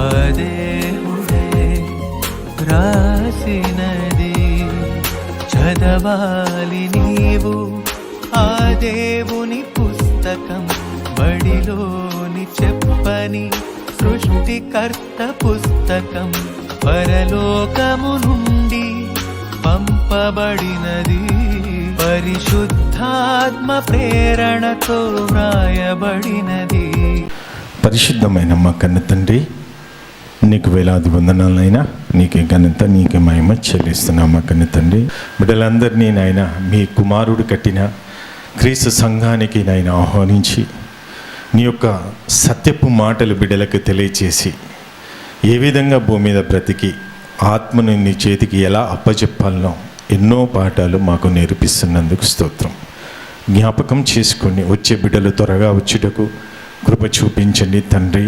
ఆ దేవుడే రాసినది చదవాలి నీవు ఆ దేవుని పుస్తకం, బడిలోని చెప్పని సృష్టికర్త పుస్తకం, పరలోకము నుండి పంపబడినది, పరిశుద్ధాత్మ ప్రేరణతో వ్రాయబడినది. పరిశుద్ధమైన మా కన్న తండ్రి, నీకు వేలాది వందనాలైనా, నీకే ఘనత, నీకే మహిమ చెల్లిస్తున్నాం మా కన్న తండ్రి. బిడ్డలందరినీ నాయన మీ కుమారుడు కట్టిన క్రీస్తు సంఘానికి నాయన ఆహ్వానించి నీ యొక్క సత్యపు మాటలు బిడ్డలకు తెలియచేసి ఏ విధంగా భూమి మీద బ్రతికి ఆత్మను నీ చేతికి ఎలా అప్పచెప్పాలనో ఎన్నో పాఠాలు మాకు నేర్పిస్తున్నందుకు స్తోత్రం. జ్ఞాపకం చేసుకొని వచ్చే బిడ్డలు త్వరగా వచ్చుటకు కృప చూపించండి తండ్రి.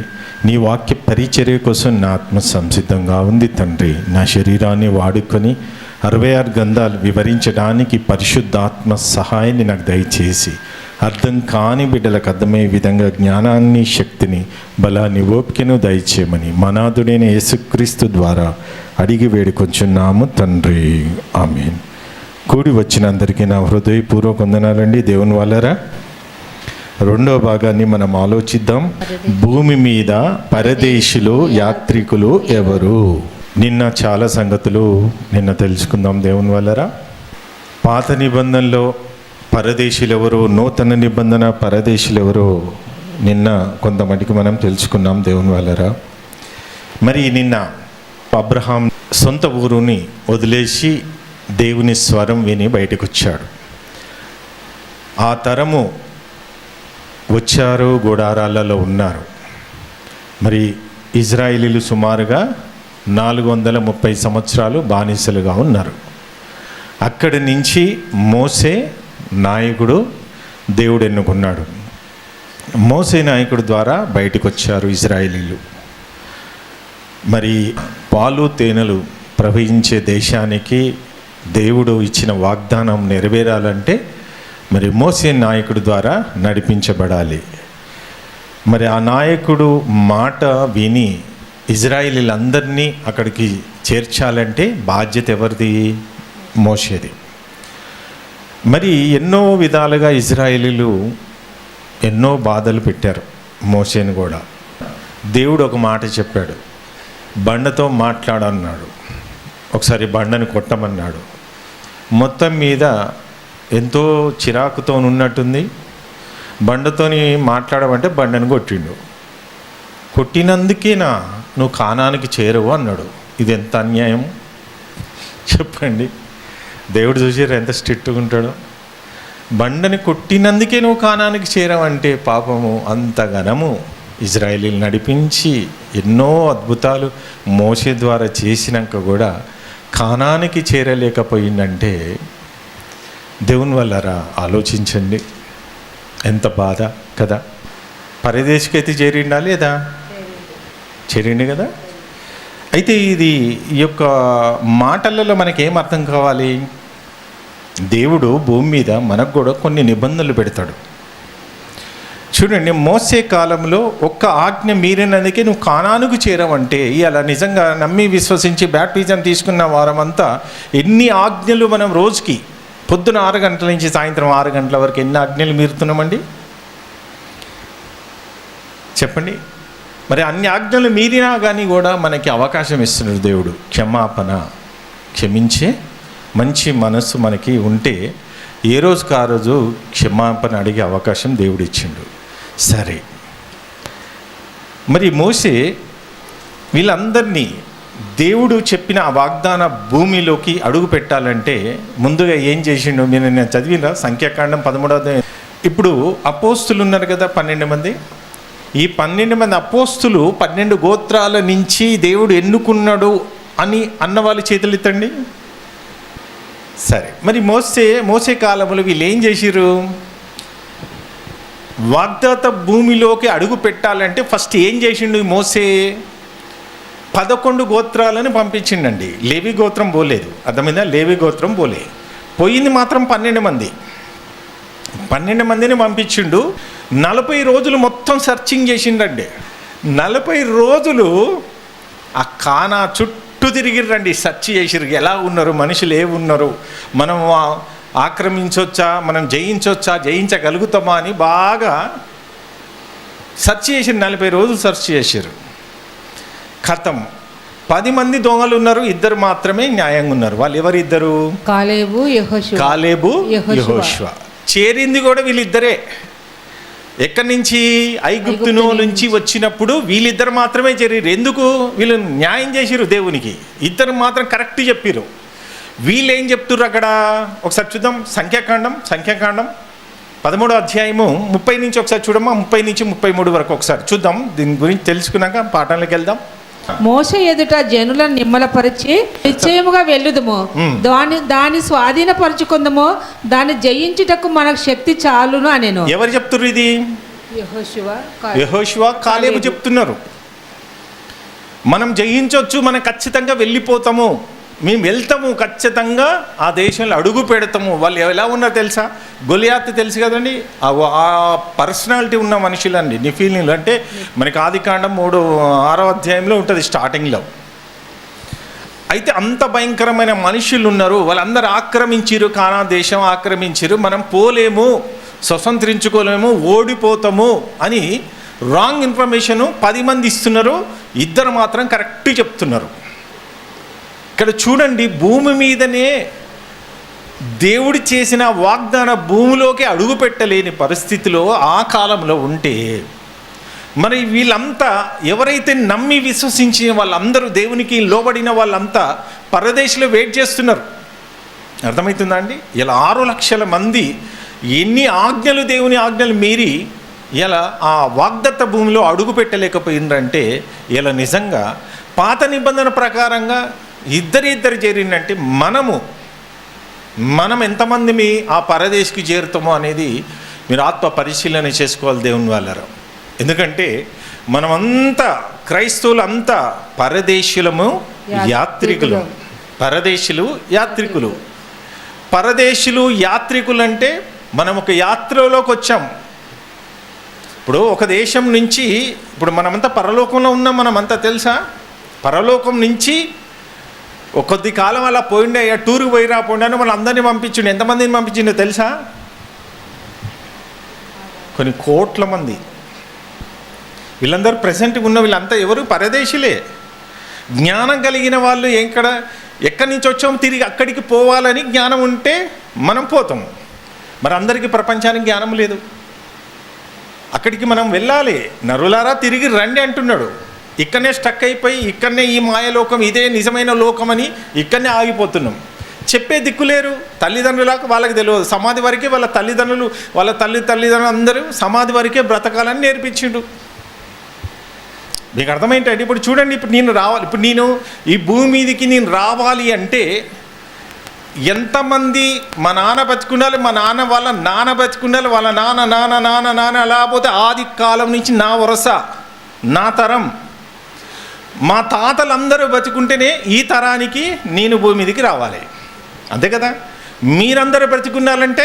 నీ వాక్య పరిచర్య కోసం నా ఆత్మ సంసిద్ధంగా ఉంది తండ్రి. నా శరీరాన్ని వాడుకొని 66 గ్రంథాలు వివరించడానికి పరిశుద్ధాత్మ సహాయాన్ని నాకు దయచేసి అర్థం కాని బిడ్డలకు అర్థమయ్యే విధంగా జ్ఞానాన్ని, శక్తిని, బలాన్ని, ఓపికను దయచేయమని మనాథుడైన యేసుక్రీస్తు ద్వారా అడిగి వేడుకొంచున్నాము తండ్రి. ఆమేన్. కూడి వచ్చిన అందరికీ నా హృదయపూర్వక వందనాలండి. దేవుని వాళ్ళరా, రెండో భాగాన్ని మనం ఆలోచిద్దాం. భూమి మీద పరదేశులు, యాత్రికులు ఎవరు? నిన్న చాలా సంగతులు తెలుసుకుందాం దేవుని వాళ్ళరా. పాత నిబంధనలో పరదేశులు ఎవరు, నూతన నిబంధన పరదేశులు ఎవరు నిన్న కొంతమటికి మనం తెలుసుకున్నాం దేవుని వాళ్ళరా. మరి నిన్న అబ్రహాం సొంత ఊరుని వదిలేసి దేవుని స్వరం విని బయటకు వచ్చాడు. ఆ తరము వచ్చారు, గుడారాలలో ఉన్నారు. మరి ఇజ్రాయేలీలు సుమారుగా 430 సంవత్సరాలు బానిసలుగా ఉన్నారు. అక్కడి నుంచి మోసే నాయకుడు దేవుడు ఎన్నుకున్నాడు. మోసే నాయకుడు ద్వారా బయటకు వచ్చారు ఇజ్రాయేలీలు. మరి పాలు తేనెలు ప్రవహించే దేశానికి దేవుడు ఇచ్చిన వాగ్దానం నెరవేరాలంటే మరి మోసే నాయకుడు ద్వారా నడిపించబడాలి. మరి ఆ నాయకుడు మాట విని ఇజ్రాయేలీలందరినీ అక్కడికి చేర్చాలంటే బాధ్యత ఎవరిది? మోషేది. మరి ఎన్నో విధాలుగా ఇజ్రాయేలీలు ఎన్నో బాధలు పెట్టారు మోషేని కూడా. దేవుడు ఒక మాట చెప్పాడు, బండతో మాట్లాడన్నాడు. ఒకసారి బండను కొట్టమన్నాడు. మొత్తం మీద ఎంతో చిరాకుతో ఉన్నట్టుంది. బండతోని మాట్లాడమంటే బండను కొట్టిండు. కొట్టినందుకేనా నువ్వు కానానికి చేరవు అన్నాడు. ఇది ఎంత అన్యాయం చెప్పండి. దేవుడు చూసారు ఎంత స్ట్రిక్ట్గా ఉంటాడో. బండని కొట్టినందుకే నువ్వు కానానికి చేరవంటే పాపము అంత ఘనము ఇజ్రాయేలీలు నడిపించి ఎన్నో అద్భుతాలు మోసే ద్వారా చేసినాక కూడా కానానికి చేరలేకపోయిందంటే దేవుని వల్లరా ఆలోచించండి, ఎంత బాధ కదా. పరదేశికైతే చేరిండా లేదా? చేరిండు కదా. అయితే ఈ యొక్క మాటలలో మనకేం అర్థం కావాలి? దేవుడు భూమి మీద మనకు కూడా కొన్ని నిబంధనలు పెడతాడు. చూడండి, మోసే కాలంలో ఒక్క ఆజ్ఞ మీరినందుకే నువ్వు కానానుకు చేరవంటే ఇలా నిజంగా నమ్మి విశ్వసించి బ్యాప్టిజం తీసుకున్న వారమంతా ఎన్ని ఆజ్ఞలు మనం రోజుకి పొద్దున 6 గంటల నుంచి సాయంత్రం 6 గంటల వరకు ఎన్ని ఆజ్ఞలు మీరుతున్నామండి చెప్పండి. మరి అన్ని ఆజ్ఞలు మీరినా కానీ కూడా మనకి అవకాశం ఇస్తున్నాడు దేవుడు. క్షమాపణ, క్షమించే మంచి మనస్సు మనకి ఉంటే ఏ రోజుకి ఆ రోజు క్షమాపణ అడిగే అవకాశం దేవుడు ఇచ్చిండు. సరే, మరి మోసే వీళ్ళందరినీ దేవుడు చెప్పిన ఆ వాగ్దాన భూమిలోకి అడుగు పెట్టాలంటే ముందుగా ఏం చేసిండు? నేను చదివిన సంఖ్యాకాండం 13వ. ఇప్పుడు అపోస్తులు ఉన్నారు కదా 12 మంది. ఈ 12 మంది అపోస్తులు 12 గోత్రాల నుంచి దేవుడు ఎన్నుకున్నాడు అని అన్నవాళ్ళు చేతులు ఎత్తండి. సరే, మరి మోసే కాలంలో వీళ్ళు ఏం చేసిర్రు? వాగ్దాత భూమిలోకి అడుగు పెట్టాలంటే ఫస్ట్ ఏం చేసిండు మోసే? 11 గోత్రాలను పంపించిండండి. లేవి గోత్రం పోలేదు, అర్థమైందా? లేవి గోత్రం పోయింది మాత్రం 12 మంది. 12 మందిని పంపించిండు. 40 రోజులు మొత్తం సర్చింగ్ చేసిండండి. 40 రోజులు ఆ కానా చుట్టూ తిరిగిర్రండి, సెర్చ్ చేసిరు ఎలా ఉన్నారు మనుషులు, ఏమున్నారు, మనం ఆక్రమించవచ్చా, మనం జయించగలుగుతామా అని బాగా సెర్చ్ చేసిరు. 40 రోజులు సెర్చ్ చేసిరు. కథం 10 మంది దొంగలు ఉన్నారు, 2 మాత్రమే న్యాయంగా ఉన్నారు. వాళ్ళు ఎవరిద్దరు? కాలేబు యెహోషువ. చేరింది కూడా వీళ్ళిద్దరే. ఎక్కడి నుంచి? ఐగుప్తులో నుంచి వచ్చినప్పుడు వీళ్ళిద్దరు మాత్రమే చేరారు. ఎందుకు? వీళ్ళు న్యాయం చేసిరు దేవునికి, 2 మాత్రం కరెక్ట్ చెప్పిరు. వీళ్ళు ఏం చెప్తుర్రు అక్కడ ఒకసారి చూద్దాం. సంఖ్యాకాండం 13వ అధ్యాయము 30 నుంచి ఒకసారి చూడమ్మా. 30 నుంచి 33 వరకు ఒకసారి చూద్దాం. దీని గురించి తెలుసుకున్నాక పాఠంలోకి వెళ్దాం. మోషే ఎదుట జనులను నిమ్మలపరిచి నిశ్చయముగా వెళ్ళుదుము, దాని స్వాధీనపరచుకుందము, దాన్ని జయించుటకు మనకు శక్తి చాలును అనేను. ఎవరు చెప్తున్నారు ఇది? యెహోషువ కాలేబు చెప్తున్నారు. మనం జయించవచ్చు, మనం ఖచ్చితంగా వెళ్ళిపోతాము, మేము వెళ్తాము, ఖచ్చితంగా ఆ దేశంలో అడుగు పెడతాము. వాళ్ళు ఎలా ఉన్నారో తెలుసా? గొలియాత్ తెలుసు కదండి, ఆ పర్సనాలిటీ ఉన్న మనుషులండి, నెఫీలీలు. అంటే మనకి ఆదికాండం 6వ అధ్యాయంలో ఉంటుంది స్టార్టింగ్లో. అయితే అంత భయంకరమైన మనుషులు ఉన్నారు, వాళ్ళందరూ ఆక్రమించిరు, కానా దేశం ఆక్రమించిరు, మనం పోలేము, స్వతంత్రించుకోలేము, ఓడిపోతాము అని రాంగ్ ఇన్ఫర్మేషన్ 10 మంది ఇస్తున్నారు, 2 మాత్రం కరెక్ట్ చెప్తున్నారు. ఇక్కడ చూడండి, భూమి మీదనే దేవుడు చేసిన వాగ్దాన భూమిలోకి అడుగు పెట్టలేని పరిస్థితిలో ఆ కాలంలో ఉంటే, మరి వీళ్ళంతా ఎవరైతే నమ్మి విశ్వసించిన వాళ్ళందరూ, దేవునికి లోబడిన వాళ్ళంతా పరదేశంలో వెయిట్ చేస్తున్నారు. అర్థమవుతుందా అండి? ఇలా 6 లక్షల మంది ఎన్ని ఆజ్ఞలు, దేవుని ఆజ్ఞలు మీరి ఇలా ఆ వాగ్దత్త భూమిలో అడుగు పెట్టలేకపోయిందంటే, ఇలా నిజంగా పాత నిబంధన ప్రకారంగా ఇద్దరు చేరిందంటే మనం ఎంతమంది ఆ పరదేశికి చేరుతామో అనేది మీరు ఆత్మ పరిశీలన చేసుకోవాలి దేవుని వాళ్ళారు. ఎందుకంటే మనమంతా క్రైస్తవులంతా పరదేశులము, యాత్రికులు. పరదేశులు యాత్రికులు అంటే మనం ఒక యాత్రలోకి వచ్చాం. ఇప్పుడు ఒక దేశం నుంచి, ఇప్పుడు మనమంతా పరలోకంలో ఉన్నాం, మనమంతా తెలుసా? పరలోకం నుంచి కొద్ది కాలం అలా పోయిండే, టూర్కి పోయి రాకుండా మనం అందరినీ పంపించిండు. ఎంతమందిని పంపించిండో తెలుసా? కొన్ని కోట్ల మంది. వీళ్ళందరూ ప్రెసెంట్ ఉన్న వీళ్ళంతా ఎవరు? పరదేశులే. జ్ఞానం కలిగిన వాళ్ళు ఎక్కడి నుంచి వచ్చాము, తిరిగి అక్కడికి పోవాలని జ్ఞానం ఉంటే మనం పోతాము. మరి అందరికీ ప్రపంచానికి జ్ఞానం లేదు, అక్కడికి మనం వెళ్ళాలి. నరులారా తిరిగి రండి అంటున్నాడు. ఇక్కడనే స్టక్ అయిపోయి, ఇక్కడనే ఈ మాయలోకం ఇదే నిజమైన లోకం అని ఇక్కడనే ఆగిపోతున్నాం. చెప్పే దిక్కులేరు. తల్లిదండ్రులకు వాళ్ళకి తెలియదు. సమాధి వరకే వాళ్ళ తల్లిదండ్రులు, వాళ్ళ తల్లిదండ్రులు అందరూ సమాధి వరకే బ్రతకాలని నేర్పించిండు. మీకు అర్థమైందండి? ఇప్పుడు చూడండి, ఇప్పుడు నేను ఈ భూమి మీదకి నేను రావాలి అంటే ఎంతమంది మా నాన్న బతుకుండాలి, మా నాన్న వాళ్ళ నాన్న బతుకుండాలి, వాళ్ళ నాన్న అలా పోతే ఆది కాలం నుంచి నా వరస, నా తరం, మా తాతలందరూ బతుకుంటేనే ఈ తరానికి నేను భూమి మీదకి రావాలి. అంతే కదా? మీరందరూ బతుకుండాలంటే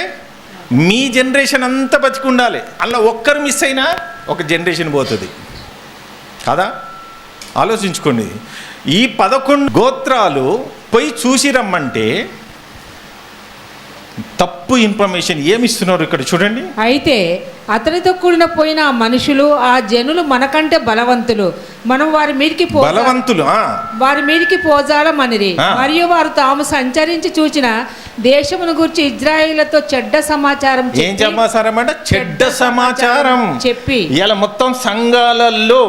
మీ జనరేషన్ అంతా బతుకుండాలి. అలా ఒక్కరు మిస్ అయినా ఒక జనరేషన్ పోతుంది కదా? ఆలోచించుకోండి. ఈ 11 గోత్రాలు పోయి చూసి రమ్మంటే తప్పు ఇన్ఫర్మేషన్ ఏమిస్తున్నారు ఇక్కడ చూడండి. అయితే అతనితో కూడిన పోయిన ఆ మనుషులు, ఆ జనులు మనకంటే బలవంతులు, మనం వారి మీదకి పోజాలమనిరి. మరియు వారు తాము సంచరించి చూచిన దేశమును గురించి ఇజ్రాయేలుతో చెడ్డ సమాచారం చెప్పి ఇలా మొత్తం సంఘాలలో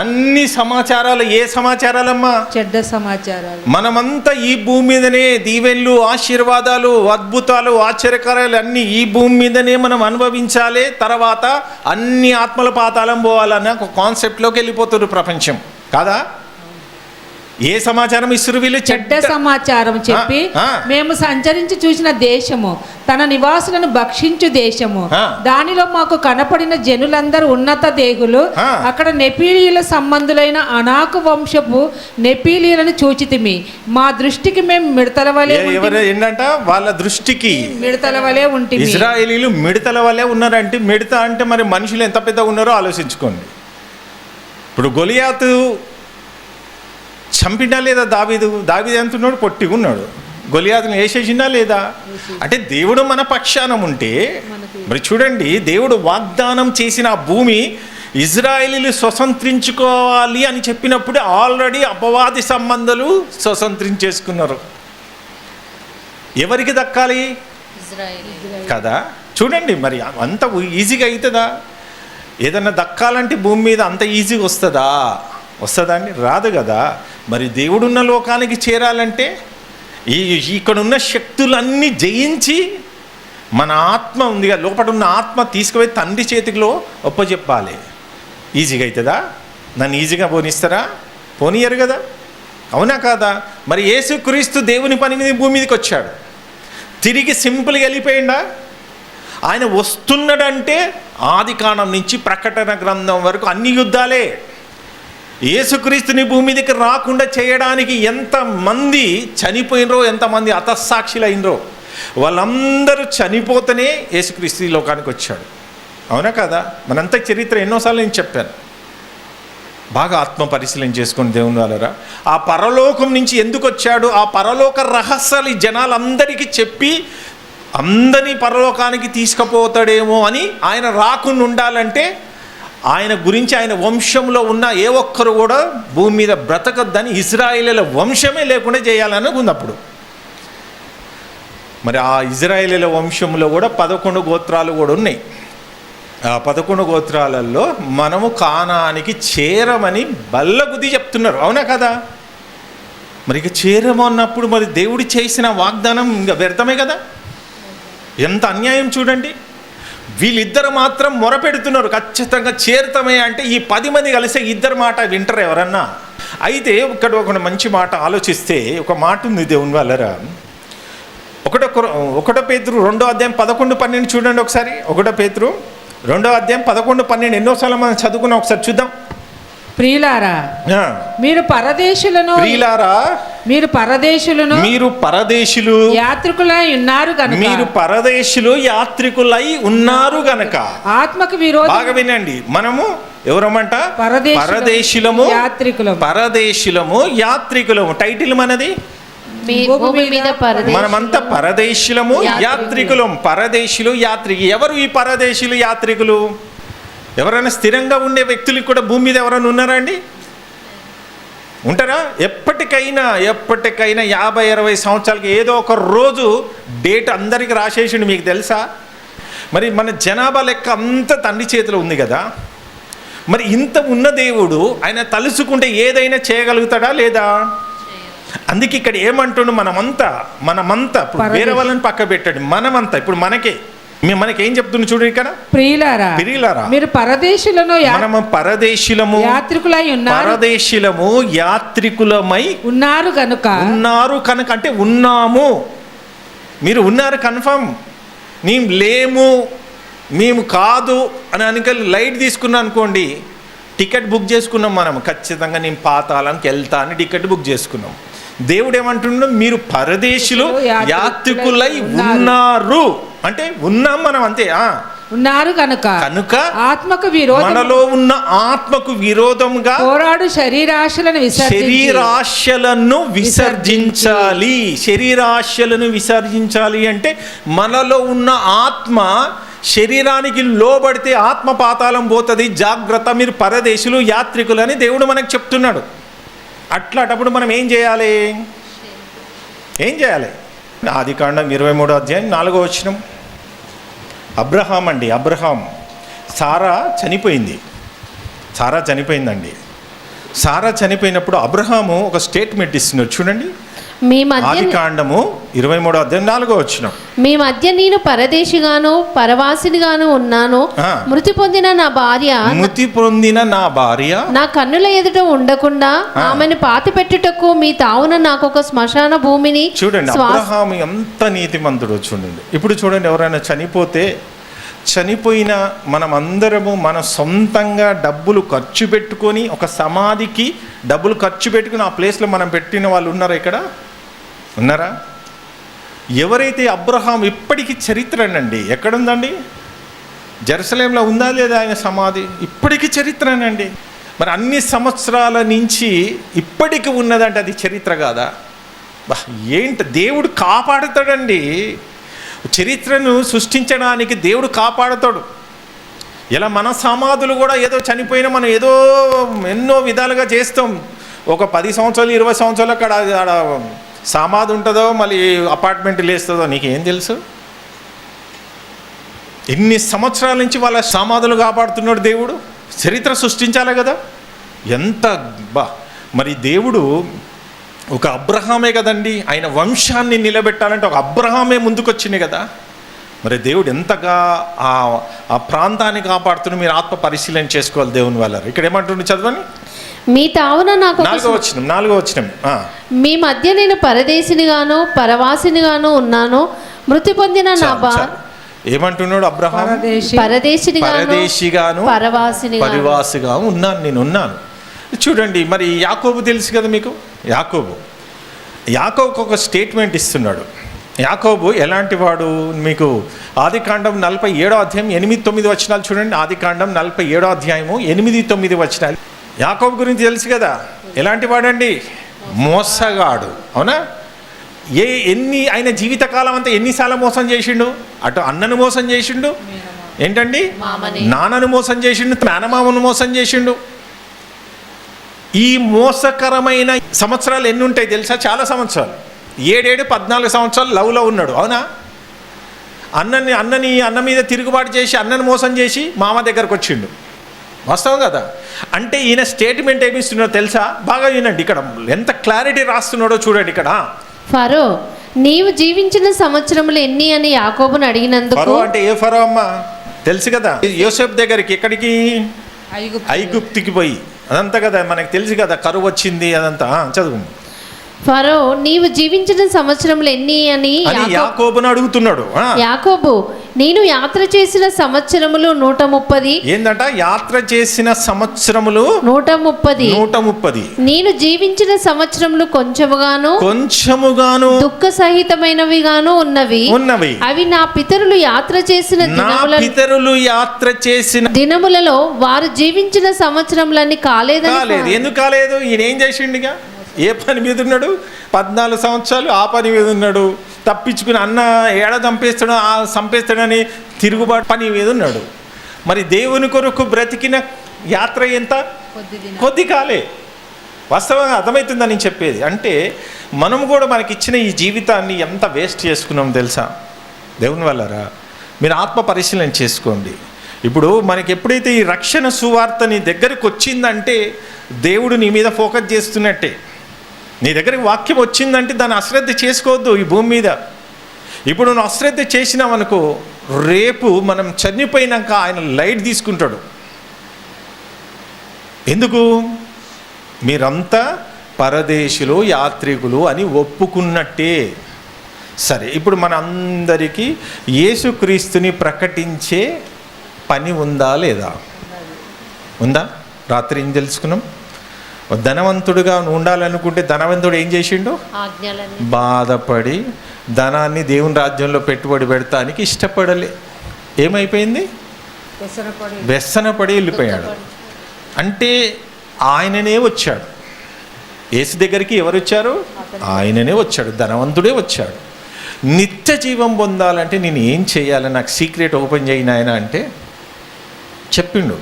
అన్ని సమాచారాలు, ఏ సమాచారాలమ్మా? చెడ్డ సమాచారాలు. మనమంతా ఈ భూమి మీదనే దీవెన్లు, ఆశీర్వాదాలు, అద్భుతాలు, ఆశ్చర్యకార్యాలు అన్నీ ఈ భూమి మీదనే మనం అనుభవించాలి. తర్వాత అన్ని ఆత్మల పాతాళం పోవాలన్న ఒక కాన్సెప్ట్లోకి వెళ్ళిపోతున్నారు ప్రపంచం కాదా? ఏ సమాచారం ఇస్తారు వీళ్ళు? చెడ్డ సమాచారం చెప్పి, మేము సంచరించి చూసిన దేశము తన నివాసులను భక్షించు దేశము, దానిలో మాకు కనపడిన జనులందరూ ఉన్నత దేగులు, అక్కడ నెపీలీయుల సంబంధులైన అనాకు వంశపు నెపీలీయులను చూచితిమి, మా దృష్టికి మేము మిడతల వలె. ఏంటంట? వాళ్ళ దృష్టికి మిడతల వలె ఉంటుంది. ఇజ్రాయేలీలు మిడతల వలె ఉన్నారంటే, మిడత అంటే మరి మనుషులు ఎంత పెద్దగా ఉన్నారో ఆలోచించుకోండి. ఇప్పుడు గొలియాతు చంపినా లేదా దావీదు ఎంతున్నాడు, పొట్టిగా ఉన్నాడు. గొలియాతుని వేసేసినా లేదా? అంటే దేవుడు మన పక్షాన ఉంటే మరి చూడండి, దేవుడు వాగ్దానం చేసిన ఆ భూమి ఇజ్రాయేలీలు స్వతంత్రించుకోవాలి అని చెప్పినప్పుడు ఆల్రెడీ అపవాది సంబంధాలు స్వతంత్రించేసుకున్నారు. ఎవరికి దక్కాలి కదా? చూడండి, మరి అంత ఈజీగా అవుతుందా? ఏదన్నా దక్కాలంటే భూమి మీద అంత ఈజీగా వస్తుందా అండి? రాదు కదా. మరి దేవుడున్న లోకానికి చేరాలంటే ఇక్కడున్న శక్తులన్నీ జయించి మన ఆత్మ ఉందిగా, లోపల ఉన్న ఆత్మ తీసుకుపోయి తండ్రి చేతిలో ఒప్పచెప్పాలి. ఈజీగా అవుతుందా? నన్ను ఈజీగా పోనిస్తారా? పోనీయరు కదా, అవునా కాదా? మరి యేసుక్రీస్తు దేవుని పని మీద భూమి మీదకి వచ్చాడు, తిరిగి సింపుల్గా వెళ్ళిపోయిందా? ఆయన వస్తున్నాడంటే ఆదికాండం నుంచి ప్రకటన గ్రంథం వరకు అన్ని యుద్ధాలే. యేసుక్రీస్తుని భూమి మీదకి రాకుండా చేయడానికి ఎంతమంది చనిపోయినరో, ఎంతమంది హతసాక్షులు అయినరో, వాళ్ళందరూ చనిపోతేనే యేసుక్రీస్తు ఈ లోకానికి వచ్చాడు, అవునా కదా? మనంత చరిత్ర ఎన్నోసార్లు నేను చెప్పాను. బాగా ఆత్మ పరిశీలన చేసుకొని దేవుని వాళ్ళరా, ఆ పరలోకం నుంచి ఎందుకు వచ్చాడు, ఆ పరలోక రహస్యాలు ఈ జనాలందరికీ చెప్పి అందరినీ పరలోకానికి తీసుకుపోతాడేమో అని ఆయన రాకుండా ఉండాలంటే, ఆయన గురించి ఆయన వంశంలో ఉన్న ఏ ఒక్కరు కూడా భూమి మీద బ్రతకద్దని ఇజ్రాయేలీల వంశమే లేకుండా చేయాలని ఉంది అప్పుడు. మరి ఆ ఇజ్రాయేలీల వంశంలో కూడా 11 గోత్రాలు కూడా ఉన్నాయి. ఆ 11 గోత్రాలలో మనము కానానికి చేరమని బల్లగుద్ది చెప్తున్నారు, అవునా కదా? మరి ఇక చేరము అన్నప్పుడు మరి దేవుడు చేసిన వాగ్దానం ఇంకా వ్యర్థమే కదా. ఎంత అన్యాయం చూడండి. వీళ్ళిద్దరు మాత్రం మొరపెడుతున్నారు ఖచ్చితంగా చేరుతామే అంటే, ఈ 10 మంది కలిసే ఇద్దరు మాట వింటారు ఎవరన్నా? అయితే ఇక్కడ ఒక మంచి మాట ఆలోచిస్తే, ఒక మాట ఉంది దేవుని వాళ్ళరా. 1 పేతురు 2వ అధ్యాయం 11-12 చూడండి ఒకసారి. 1 పేతురు 2వ అధ్యాయం 11-12 ఎన్నోసార్లు మనం చదువుకున్నాం, ఒకసారి చూద్దాం. ప్రియులారా, మీరు పరదేశులను యాత్రికులై ఉన్నారు గనుక ఆత్మకు విరోధం. బాగా వినండి, మనము ఎవరమంట? పరదేశులము యాత్రికులము. టైటిల్ మనది, మనమంతా పరదేశులము యాత్రికులం. పరదేశులు యాత్రికులు. ఎవరు ఈ పరదేశులు యాత్రికులు? ఎవరైనా స్థిరంగా ఉండే వ్యక్తులకు కూడా భూమి మీద ఎవరైనా ఉన్నారా అండి? ఉంటారా? ఎప్పటికైనా 50-60 సంవత్సరాలకి ఏదో ఒక రోజు డేట్ అందరికీ రాసేసిండు, మీకు తెలుసా? మరి మన జనాభా లెక్క అంత తండ్రి చేతిలో ఉంది కదా. మరి ఇంత ఉన్న దేవుడు ఆయన తలుచుకుంటే ఏదైనా చేయగలుగుతాడా లేదా? అందుకే ఇక్కడ ఏమంటుండు, మనమంతా ఇప్పుడు వేరే వాళ్ళని పక్క పెట్టండి, మనమంతా ఇప్పుడు మనకేం చెప్తుంది చూడు ఇక్కడ. ప్రియులారా, మీరు మనము పరదేశులము యాత్రికులమై ఉన్నారు కనుక అంటే ఉన్నాము. మీరు ఉన్నారు కన్ఫర్మ్. మేము లేము, మేము కాదు అని అనుకని లైట్ తీసుకున్నాం అనుకోండి, టికెట్ బుక్ చేసుకున్నాం మనం, ఖచ్చితంగా నేను పాతాళంకి వెళ్తా అని టికెట్ బుక్ చేసుకున్నాం. దేవుడు ఏమంటున్నాడు? మీరు పరదేశులు యాత్రికులై ఉన్నారు అంటే ఉన్నాం మనం, అంతే. ఉన్నారు కనుక ఆత్మకు విరోధం, మనలో ఉన్న ఆత్మకు విరోధంగా పోరాడు శరీరాశలను విసర్జించాలి. శరీరాశలను విసర్జించాలి అంటే మనలో ఉన్న ఆత్మ శరీరానికి లోబడితే ఆత్మ పాతాళం పోతుంది, జాగ్రత్త, మీరు పరదేశులు యాత్రికులని దేవుడు మనకు చెప్తున్నాడు. అట్లాంటప్పుడు మనం ఏం చేయాలి? ఆదికాండం 23వ అధ్యాయం 4వ వచనం. అబ్రహాం సారా చనిపోయిందండి. సారా చనిపోయినప్పుడు అబ్రహాము ఒక స్టేట్మెంట్ ఇస్తున్నాడు చూడండి. ఆదికాండము 23వ అధ్యాయం 4వ వచనం. మీ మధ్య నేను పరదేశిగాను పరవాసినిగాను ఉన్నాను. మృతి పొందిన నా భార్య నా కన్నుల ఎదుట ఉండకుండా ఆమెను పాతి పెట్టుటకు మీ తావున నాకు ఒక శ్మశాన భూమిని. చూడండి అబ్రహాము ఎంత నీతిమంతుడో చూడండి. ఇప్పుడు చూడండి, ఎవరైనా చనిపోయిన మనమందరము మన సొంతంగా డబ్బులు ఖర్చు పెట్టుకొని ఒక సమాధికి డబ్బులు ఖర్చు పెట్టుకుని ఆ ప్లేస్లో మనం పెట్టిన వాళ్ళు ఉన్నారా? ఇక్కడ ఉన్నారా? ఎవరైతే అబ్రహాం ఇప్పటికీ చరిత్రనండి, ఎక్కడుందండి? జెరూసలేంలో ఉందా లేదా ఆయన సమాధి? ఇప్పటికీ చరిత్రనండి. మరి అన్ని సంవత్సరాల నుంచి ఇప్పటికి ఉన్నదంటే అది చరిత్ర కాదా? ఏంటి, దేవుడు కాపాడుతాడండి. చరిత్రను సృష్టించడానికి దేవుడు కాపాడుతాడు. ఇలా మన సమాధులు కూడా ఏదో చనిపోయినా మనం ఏదో ఎన్నో విధాలుగా చేస్తాం. ఒక 10 సంవత్సరాలు 20 సంవత్సరాలు అక్కడ సమాధి ఉంటుందో మళ్ళీ అపార్ట్మెంట్ లేస్తుందో నీకేం తెలుసు? ఎన్ని సంవత్సరాల నుంచి వాళ్ళ సమాధులు కాపాడుతున్నాడు దేవుడు. చరిత్ర సృష్టించాలి కదా. ఎంత మరి దేవుడు ఒక అబ్రహామే కదండి, ఆయన వంశాన్ని నిలబెట్టాలంటే ఒక అబ్రహామే ముందుకొచ్చింది కదా. మరి దేవుడు ఎంతగా ఆ ప్రాంతాన్ని కాపాడుతున్న మీరు ఆత్మ పరిశీలన చేసుకోవాలి దేవుని వల్ల. ఇక్కడ ఏమంటుండే చదవని, మీ తావున నాకు 4వ వచనం మీ మధ్య నేను పరదేశినిగాను పరవాసినిగాను ఉన్నాను, మృతి పొందిన నా ఏమంటున్నాడు అబ్రహాం? పరదేశిగాను పరివాసిగా ఉన్నాను, నేను ఉన్నాను. చూడండి, మరి యాకోబు తెలుసు కదా మీకు. యాకోబుకు ఒక స్టేట్మెంట్ ఇస్తున్నాడు. యాకోబు ఎలాంటి వాడు? మీకు ఆదికాండం 47వ అధ్యాయం 8-9 వచనాలు చూడండి. ఆదికాండం 47వ అధ్యాయము 8-9 వచనాలు. యాకోబు గురించి తెలుసు కదా, ఎలాంటి వాడండి? మోసగాడు. అవునా? ఆయన జీవితకాలం అంతా ఎన్నిసార్లు మోసం చేసిండు? అటు అన్నను మోసం చేసిండు, ఏంటండి నాన్నను మోసం చేసిండు, మేనమామను మోసం చేసిండు. ఈ మోసకరమైన సంవత్సరాలు ఎన్ని ఉంటాయి తెలుసా? చాలా సంవత్సరాలు. 14 సంవత్సరాలు లవ్లో ఉన్నాడు. అవునా? అన్న మీద తిరుగుబాటు చేసి అన్నను మోసం చేసి మామ దగ్గరకు వచ్చిండు. వాస్తవం కదా. అంటే ఈయన స్టేట్మెంట్ ఏమిస్తున్నాడో తెలుసా? బాగా వినండి, ఇక్కడ ఎంత క్లారిటీ రాస్తున్నాడో చూడండి. ఇక్కడ ఫరో, నీవు జీవించిన సంవత్సరములు ఎన్ని అని యాకోబును అడిగినందుకు. ఫరో అంటే ఏ ఫరో అమ్మా? తెలుసు కదా, యోసేపు దగ్గరికి. ఎక్కడికి? ఐగుప్తుకి పోయి. అదంతా కదా మనకు తెలుసు కదా, కరువు వచ్చింది అదంతా. చదువు. ఫరో, నీవు జీవించిన సంవత్సరములు ఎన్ని అని యాకోబును అడుగుతున్నాడు. యాకోబు, నేను యాత్ర చేసిన సంవత్సరములు 130. ఏందంట? యాత్ర చేసిన సంవత్సరములు 130. నేను జీవించిన సంవత్సరములు కొంచెముగాను దుఃఖ సహితమైనవిగాను ఉన్నవి. అవి నా పితరులు యాత్ర చేసిన దినములలో వారు జీవించిన సంవత్సరములన్నీ కాలేదని. ఎందుకు కాలేదు? ఈయన ఏం చేసిండిగా? ఏ పని మీద ఉన్నాడు? 14 సంవత్సరాలు ఆ పని మీద ఉన్నాడు. తప్పించుకుని అన్న ఏడ చంపేస్తాడని తిరుగుబాటు పని మీద ఉన్నాడు. మరి దేవుని కొరకు బ్రతికిన యాత్ర ఎంత? కొద్ది కాలే. వాస్తవంగా అర్థమవుతుందని నేను చెప్పేది. అంటే మనం కూడా మనకిచ్చిన ఈ జీవితాన్ని ఎంత వేస్ట్ చేసుకున్నాం తెలుసా? దేవుని వల్లరా. మీరు ఆత్మ పరిశీలన చేసుకోండి. ఇప్పుడు మనకి ఎప్పుడైతే ఈ రక్షణ సువార్త నీ దగ్గరకు వచ్చిందంటే దేవుడు నీ మీద ఫోకస్ చేస్తున్నట్టే. నీ దగ్గరికి వాక్యం వచ్చిందంటే దాన్ని అశ్రద్ధ చేసుకోవద్దు ఈ భూమి మీద. ఇప్పుడు నువ్వు అశ్రద్ధ చేసినావనుకో, రేపు మనం చనిపోయినాక ఆయన లైట్ తీసుకుంటాడు. ఎందుకు? మీరంతా పరదేశులు, యాత్రికులు అని ఒప్పుకున్నట్టే. సరే, ఇప్పుడు మన అందరికీ యేసుక్రీస్తుని ప్రకటించే పని ఉందా లేదా? ఉందా? రాత్రి ఏం తెలుసుకున్నాం? ధనవంతుడుగా ఉండాలనుకుంటే ధనవంతుడు ఏం చేసిండు? బాధపడి ధనాన్ని దేవుని రాజ్యంలో పెట్టుబడి పెడతానికి ఇష్టపడలే. ఏమైపోయింది? వ్యసనపడి వెళ్ళిపోయాడు. అంటే ఆయననే వచ్చాడు. యేసు దగ్గరికి ఎవరు వచ్చారు? ఆయననే వచ్చాడు. ధనవంతుడే వచ్చాడు. నిత్య జీవం పొందాలంటే నేను ఏం చేయాలి? నాకు సీక్రెట్ ఓపెన్ చేయను ఆయన అంటే చెప్పిండు.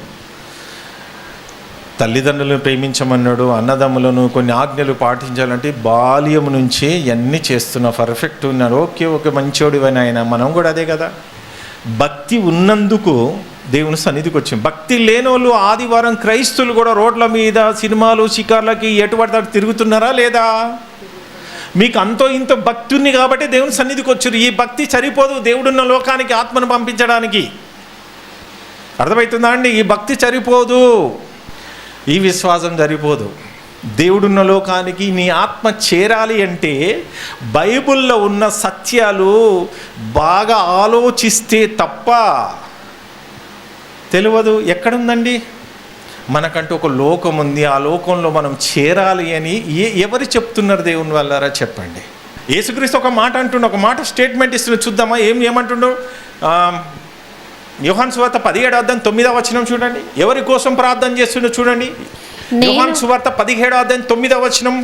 తల్లిదండ్రులను ప్రేమించమన్నాడు, అన్నదమ్ములను కొన్ని ఆజ్ఞలు పాటించాలంటే బాల్యం నుంచే ఇవన్నీ చేస్తున్నా, పర్ఫెక్ట్ ఉన్నాడు. ఓకే మంచోడివని ఆయన. మనం కూడా అదే కదా. భక్తి ఉన్నందుకు దేవుని సన్నిధికి వచ్చాం. భక్తి లేనోళ్ళు ఆదివారం క్రైస్తువులు కూడా రోడ్ల మీద సినిమాలు షికార్లకి ఎటువంటి తిరుగుతున్నారా లేదా? మీకు అంతో ఇంతో భక్తి ఉంది కాబట్టి దేవుని సన్నిధికి వచ్చారు. ఈ భక్తి సరిపోదు దేవుడున్న లోకానికి ఆత్మను పంపించడానికి. అర్థమవుతుందా అండి? ఈ భక్తి సరిపోదు, ఈ విశ్వాసం సరిపోదు. దేవుడున్న లోకానికి నీ ఆత్మ చేరాలి అంటే బైబిల్లో ఉన్న సత్యాలు బాగా ఆలోచిస్తే తప్ప తెలియదు. ఎక్కడుందండి? మనకంటూ ఒక లోకం ఉంది. ఆ లోకంలో మనం చేరాలి అని ఎవరు చెప్తున్నారు దేవుని వల్లరా? చెప్పండి. యేసుక్రీస్తు ఒక మాట అంటుండే, ఒక మాట స్టేట్మెంట్ ఇస్తున్నా. చూద్దామా ఏమంటుండో? యోహాను సువార్త 17వ అధ్యాయం 9వ వచనం చూడండి. ఎవరి కోసం ప్రార్థన చేస్తుండో చూడండి. యోహాను సువార్త 17:9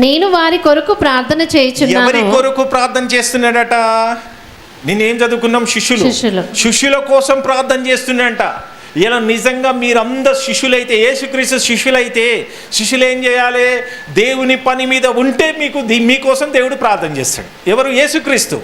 నేను వారి కొరకు ప్రార్థన చేయుచున్నాను. ఎవరి కొరకు ప్రార్థన చేస్తున్నాడట? నేనేం చదువుకున్నాం? శిష్యుల కోసం ప్రార్థన చేస్తున్నాడంట. ఇలా నిజంగా మీరందరు శిష్యులైతే, యేసుక్రీస్తు శిష్యులైతే, శిష్యులు ఏం చేయాలి? దేవుని పని మీద ఉంటే మీకోసం దేవుడు ప్రార్థన చేస్తాడు. ఎవరు? యేసుక్రీస్తు.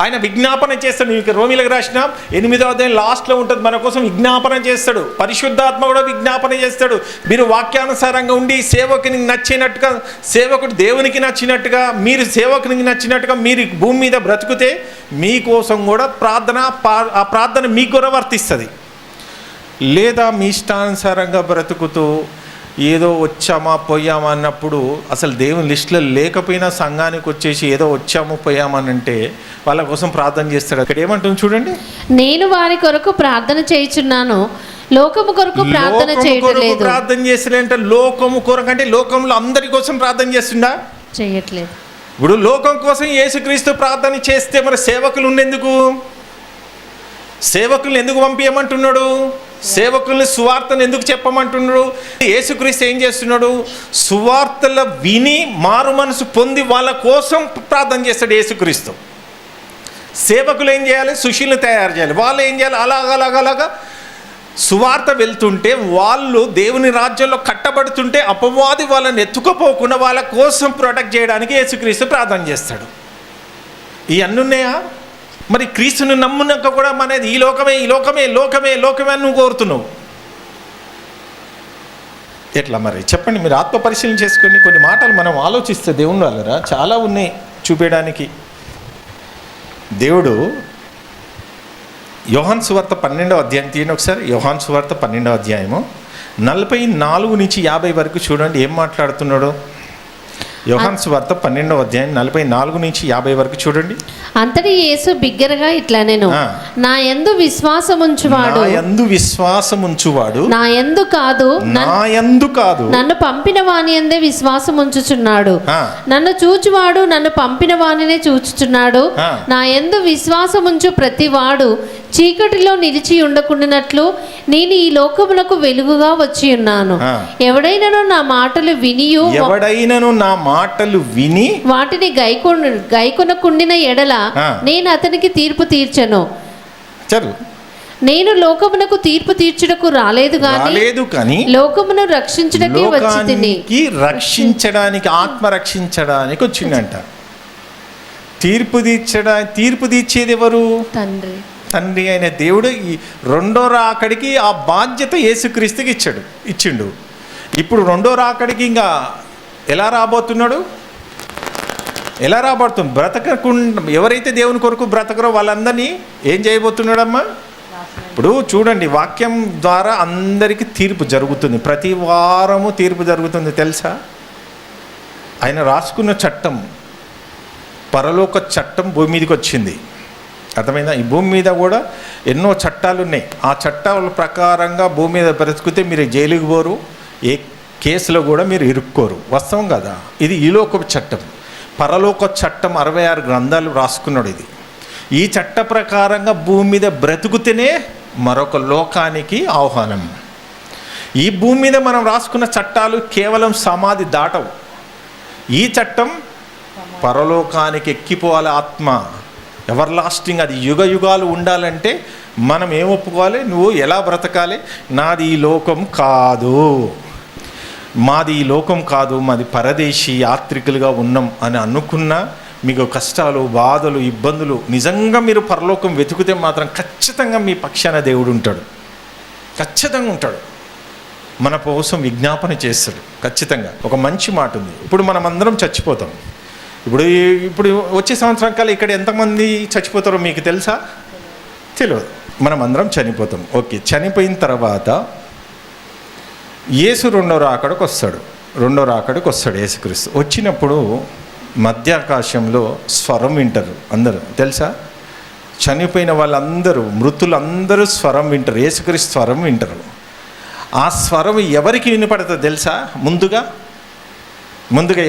ఆయన విజ్ఞాపన చేస్తాడు. మీకు రోమిలకు రాసిన 8వ అధ్యాయం లాస్ట్లో ఉంటుంది, మన కోసం విజ్ఞాపన చేస్తాడు. పరిశుద్ధాత్మ కూడా విజ్ఞాపన చేస్తాడు. మీరు వాక్యానుసారంగా ఉండి సేవకునికి నచ్చినట్టుగా, సేవకుడు దేవునికి నచ్చినట్టుగా, మీరు సేవకునికి నచ్చినట్టుగా మీరు భూమి మీద బ్రతుకుతే మీకోసం కూడా ఆ ప్రార్థన మీకు కూడా వర్తిస్తుంది. లేదా మీ ఇష్టానుసారంగా బ్రతుకుతూ ఏదో వచ్చామా పోయామా అన్నప్పుడు, అసలు దేవుని లిస్టులో లేకపోయినా సంఘానికి వచ్చేసి ఏదో వచ్చాము పోయామనంటే వాళ్ళ కోసం ప్రార్థన చేస్తాడు. అక్కడ ఏమంటుంది చూడండి, నేను వారి కొరకు ప్రార్థన చేయుచున్నాను, లోకము కొరకు ప్రార్థన చేయట్లేదు. ప్రార్థన చేస్తాడంటే లోకము కొరకు అంటే లోకంలో అందరి కోసం ప్రార్థన చేస్తుండా? చేయట్లేదు. ఇప్పుడు లోకం కోసం యేసుక్రీస్తు ప్రార్థన చేస్తే మరి సేవకులు ఉండేందుకు? సేవకులను ఎందుకు పంపించమంటున్నాడు? సేవకుల్ని సువార్తను ఎందుకు చెప్పమంటున్నాడు? యేసుక్రీస్తు ఏం చేస్తున్నాడు? సువార్తల విని మారు మనసు పొంది వాళ్ళ కోసం ప్రార్థన చేస్తాడు యేసుక్రీస్తు. సేవకులు ఏం చేయాలి? సుశీలను తయారు చేయాలి. వాళ్ళు ఏం చేయాలి? అలాగా సువార్త వెళ్తుంటే, వాళ్ళు దేవుని రాజ్యంలో కట్టబడుతుంటే అపవాది వాళ్ళని ఎత్తుకుపోకుండా వాళ్ళ కోసం ప్రొటెక్ట్ చేయడానికి యేసుక్రీస్తు ప్రార్థన చేస్తాడు. ఇవన్నీ ఉన్నాయా? మరి క్రీస్తుని నమ్మునాక కూడా మనది ఈ లోకమే అని నువ్వు కోరుతున్నావు. ఎట్లా మరి చెప్పండి? మీరు ఆత్మ పరిశీలన చేసుకొని కొన్ని మాటలు మనం ఆలోచిస్తే దేవుని వాళ్ళరా చాలా ఉన్నాయి చూపించడానికి. దేవుడు యోహాను సువార్త 12వ అధ్యాయం తీయండి ఒకసారి. యోహాను సువార్త 12వ అధ్యాయము 44 నుంచి 50 వరకు చూడండి ఏం మాట్లాడుతున్నాడు. యోహాను సువార్త 12వ అధ్యాయం 44 నుంచి 50 వరకు చూడండి. అంతటి యేసు బిగ్గరగా ఇట్లా నేను, నా యందు విశ్వాసముంచువాడు నా యందు కాదు నన్ను పంపిన వాని యందే విశ్వాసముంచుచున్నాడు. నన్ను చూచువాడు నన్ను పంపిన వానినే చూచుచున్నాడు. నా యందు విశ్వాసముంచు ప్రతివాడు చీకటిలో నిలిచి ఉండకుండానట్లు నేను ఈ లోకమునకు వెలుగుగా వచ్చి ఉన్నాను. ఎవడైనను నా మాటలు విని వాటిని గైకొనకుండిన ఎడల నేను అతనికి తీర్పు తీర్చను. నేను లోకమునకు తీర్పు తీర్చుటకు రాలేదు కానీ లోకమును రక్షించుటకే వచ్చితిని. రక్షించడానికి, ఆత్మ రక్షించడానికి వచ్చిందంట. తీర్పు తీర్చేది ఎవరు? తండ్రి అయిన దేవుడు. ఈ రెండో రాకడికి ఆ బాధ్యత యేసుక్రీస్తుకి ఇచ్చిండు. ఇప్పుడు రెండో రాకడికి ఇంకా ఎలా రాబోతున్నాడు? బ్రతకకుండా ఎవరైతే దేవుని కొరకు బ్రతకరో వాళ్ళందరినీ ఏం చేయబోతున్నాడమ్మా? ఇప్పుడు చూడండి, వాక్యం ద్వారా అందరికీ తీర్పు జరుగుతుంది. ప్రతి వారము తీర్పు జరుగుతుంది తెలుసా? ఆయన రాసుకున్న చట్టం, పరలోక చట్టం భూమి మీదకి వచ్చింది. అర్థమైందా? ఈ భూమి మీద కూడా ఎన్నో చట్టాలు ఉన్నాయి. ఆ చట్టాల ప్రకారంగా భూమి మీద బ్రతికితే మీరు జైలుకి పోరు, ఏ కేసులో కూడా మీరు ఇరుక్కోరు. వాస్తవం కదా? ఇది ఈలోక చట్టం. పరలోక చట్టం 66 గ్రంథాలు రాసుకున్నాడు. ఇది ఈ చట్ట ప్రకారంగా భూమి మీద బ్రతుకుతేనే మరొక లోకానికి ఆహ్వానం. ఈ భూమి మీద మనం రాసుకున్న చట్టాలు కేవలం సమాధి దాటవు. ఈ చట్టం పరలోకానికి ఎక్కిపోవాలి. ఆత్మ ఎవర్ లాస్టింగ్, అది యుగ యుగాలు ఉండాలంటే మనం ఏం ఒప్పుకోవాలి? నువ్వు ఎలా బ్రతకాలి? మాది ఈ లోకం కాదు, మాది పరదేశీ యాత్రికులుగా ఉన్నాం అని అనుకున్నా మీకు కష్టాలు, బాధలు, ఇబ్బందులు, నిజంగా మీరు పరలోకం వెతుకుతే మాత్రం ఖచ్చితంగా మీ పక్షాన దేవుడు ఉంటాడు. ఖచ్చితంగా ఉంటాడు. మన కోసం విజ్ఞాపన చేస్తాడు ఖచ్చితంగా. ఒక మంచి మాట ఉంది. ఇప్పుడు మనం అందరం చచ్చిపోతాం. ఇప్పుడు వచ్చే సంవత్సరం కల్లా ఇక్కడ ఎంతమంది చచ్చిపోతారో మీకు తెలుసా? తెలియదు. మనం అందరం చనిపోతాం. ఓకే, చనిపోయిన తర్వాత యేసు రెండో రాకడికి వస్తాడు. యేసుక్రీస్తు వచ్చినప్పుడు మధ్యాకాశంలో స్వరం వింటారు అందరూ. తెలుసా? చనిపోయిన వాళ్ళందరూ, మృతులందరూ స్వరం వింటారు. యేసుక్రీస్తు స్వరం వింటారు. ఆ స్వరం ఎవరికి వినపడుతుంది తెలుసా? ముందుగా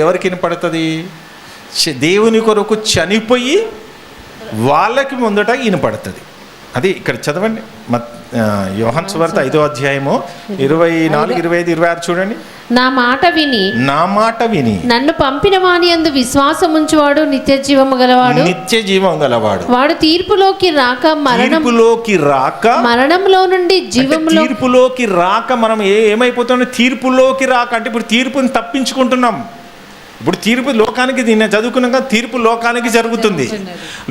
ఎవరికి వినపడుతుంది? దేవుని కొరకు చనిపోయి వాళ్ళకి ముందట వినపడుతుంది. అది ఇక్కడ చదవండి. యోహాను సువార్త 5వ అధ్యాయము 24, 25, 26 చూడండి. నా మాట విని నన్ను పంపిన వాని యందు విశ్వాసం ఉంచువాడు నిత్య జీవము గలవాడు. వాడు తీర్పులోకి రాక మరణంలో నుండి జీవములో. తీర్పులోకి రాక మనం ఏమైపోతున్నాం? తీర్పులోకి రాక అంటే ఇప్పుడు తీర్పుని తప్పించుకుంటున్నాం. ఇప్పుడు తీర్పు లోకానికి, దీన్ని చదువుకున్నాక తీర్పు లోకానికి జరుగుతుంది.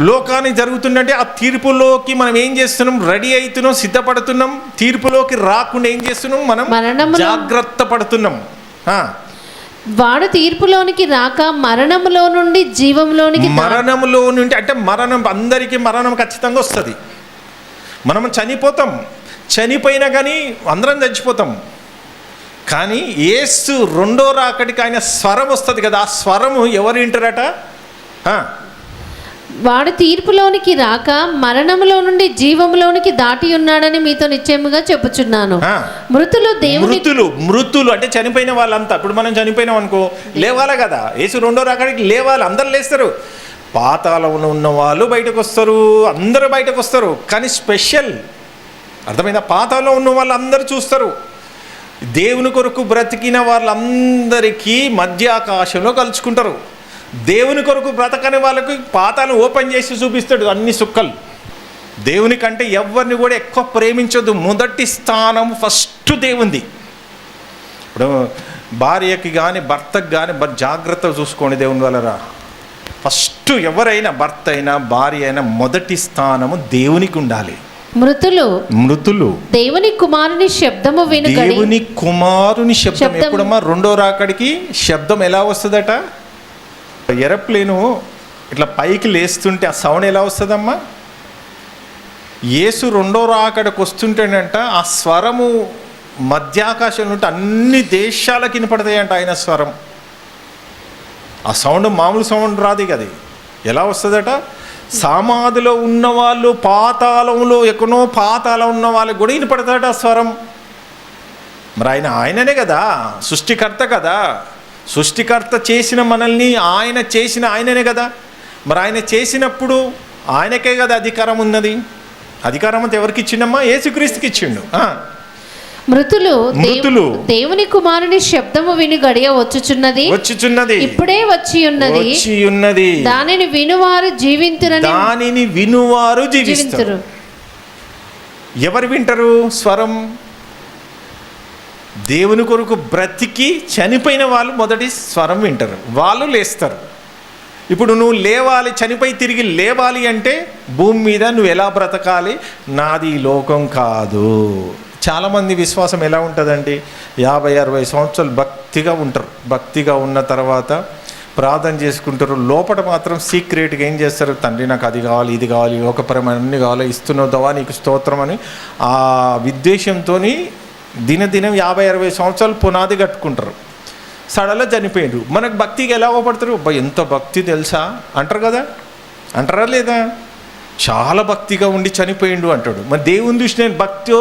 లోకానికి జరుగుతుందంటే ఆ తీర్పులోకి మనం ఏం చేస్తున్నాం? రెడీ అవుతున్నాం, సిద్ధపడుతున్నాం. తీర్పులోకి రాకుండా ఏం చేస్తున్నాం? మనం జాగ్రత్త పడుతున్నాం. వాడు తీర్పులోనికి రాక మరణంలో నుండి జీవంలోనికి. మరణంలో నుండి అంటే మరణం, అందరికీ మరణం ఖచ్చితంగా వస్తుంది. మనం చనిపోతాం, చనిపోయినా కానీ అందరం చచ్చిపోతాం. కానీ యేసు రెండో రాకడికి ఆయన స్వరం వస్తుంది కదా, ఆ స్వరము ఎవరు వింటారట? వాడు తీర్పులోనికి రాక మరణంలో నుండి జీవంలోనికి దాటి ఉన్నాడని మీతో నిశ్చయముగా చెప్పుచున్నాను. మృతులు అంటే చనిపోయిన వాళ్ళంతా. ఇప్పుడు మనం చనిపోయినాం అనుకో, లేవాలి కదా. యేసు రెండో రాకడికి లేవాలి, అందరు లేస్తారు. పాతాళంలో ఉన్న వాళ్ళు బయటకు వస్తారు, అందరూ బయటకు వస్తారు. కానీ స్పెషల్ అర్థమైందా? పాతాళంలో ఉన్న వాళ్ళు అందరూ చూస్తారు. దేవుని కొరకు బ్రతికిన వాళ్ళందరికీ మధ్య ఆకాశంలో కలుసుకుంటారు. దేవుని కొరకు బ్రతకని వాళ్ళకి పాతాలను ఓపెన్ చేసి చూపిస్తాడు అన్ని సుక్కలు. దేవుని కంటే ఎవరిని కూడా ఎక్కువ ప్రేమించొద్దు. మొదటి స్థానం ఫస్ట్ దేవుంది. ఇప్పుడు భార్యకి కానీ భర్తకి కానీ జాగ్రత్తగా చూసుకోండి. దేవుని వలన ఫస్ట్ ఎవరైనా, భర్త అయినా భార్య అయినా, మొదటి స్థానము దేవునికి ఉండాలి. మృతులు దేవుని కుమారుని శబ్దము విను. దేవుని కుమారుని శబ్దం ఎప్పుడమ్మా? రెండో రాకడికి శబ్దం ఎలా వస్తుందట? ఏరోప్లేను ఇట్లా పైకి లేస్తుంటే ఆ సౌండ్ ఎలా వస్తుందమ్మా? యేసు రెండో రాకడికి వస్తుంటేనంట ఆ స్వరము మధ్యాకాశంలో ఉంటే అన్ని దేశాలకు వినపడతాయంట ఆయన స్వరం. ఆ సౌండ్ మామూలు సౌండ్ రాదు కదా. ఎలా వస్తుందట? సమాధిలో ఉన్నవాళ్ళు, పాతాళంలో ఎక్కడో పాతాళం ఉన్న వాళ్ళకి కూడా వినపడతాడు ఆ స్వరం. మరి ఆయననే కదా సృష్టికర్త కదా. సృష్టికర్త చేసిన మనల్ని ఆయననే కదా. మరి ఆయన చేసినప్పుడు ఆయనకే కదా అధికారం ఉన్నది. అధికారం అంతా ఎవరికి ఇచ్చిండమ్మా? యేసుక్రీస్తుకి ఇచ్చిండు. మృతులు దేవుని కుమారుని శబ్దము విని గడియ వచ్చుచున్నది, ఇప్పుడే వచ్చి ఉన్నది. దానిని వినువారు జీవింతురు. ఎవరు వింటారు స్వరం? దేవుని కొరకు బ్రతికి చనిపోయిన వాళ్ళు మొదటి స్వరం వింటారు, వాళ్ళు లేస్తారు. ఇప్పుడు నువ్వు లేవాలి, చనిపోయి తిరిగి లేవాలి అంటే భూమి మీద నువ్వు ఎలా బ్రతకాలి? నాది లోకం కాదు. చాలామంది విశ్వాసం ఎలా ఉంటుందండి? 50-60 సంవత్సరాలు భక్తిగా ఉంటారు. భక్తిగా ఉన్న తర్వాత ప్రార్థన చేసుకుంటారు. లోపల మాత్రం సీక్రెట్గా ఏం చేస్తారు? తండ్రి నాకు అది కావాలి, ఇది కావాలి, లోకపరమైన అన్ని కావాలి, ఇస్తున్నావుదవా నీకు స్తోత్రం అని ఆ విద్వేషంతో దినదినం 50-60 సంవత్సరాలు పునాది కట్టుకుంటారు. సడలో చనిపోయారు. మనకు భక్తికి ఎలా అవపడతారు? అబ్బా ఎంత భక్తి తెలుసా అంటారు కదా, అంటారా లేదా? చాలా భక్తిగా ఉండి చనిపోయిండు అంటాడు. మరి దేవుని దృష్టి నేను భక్తి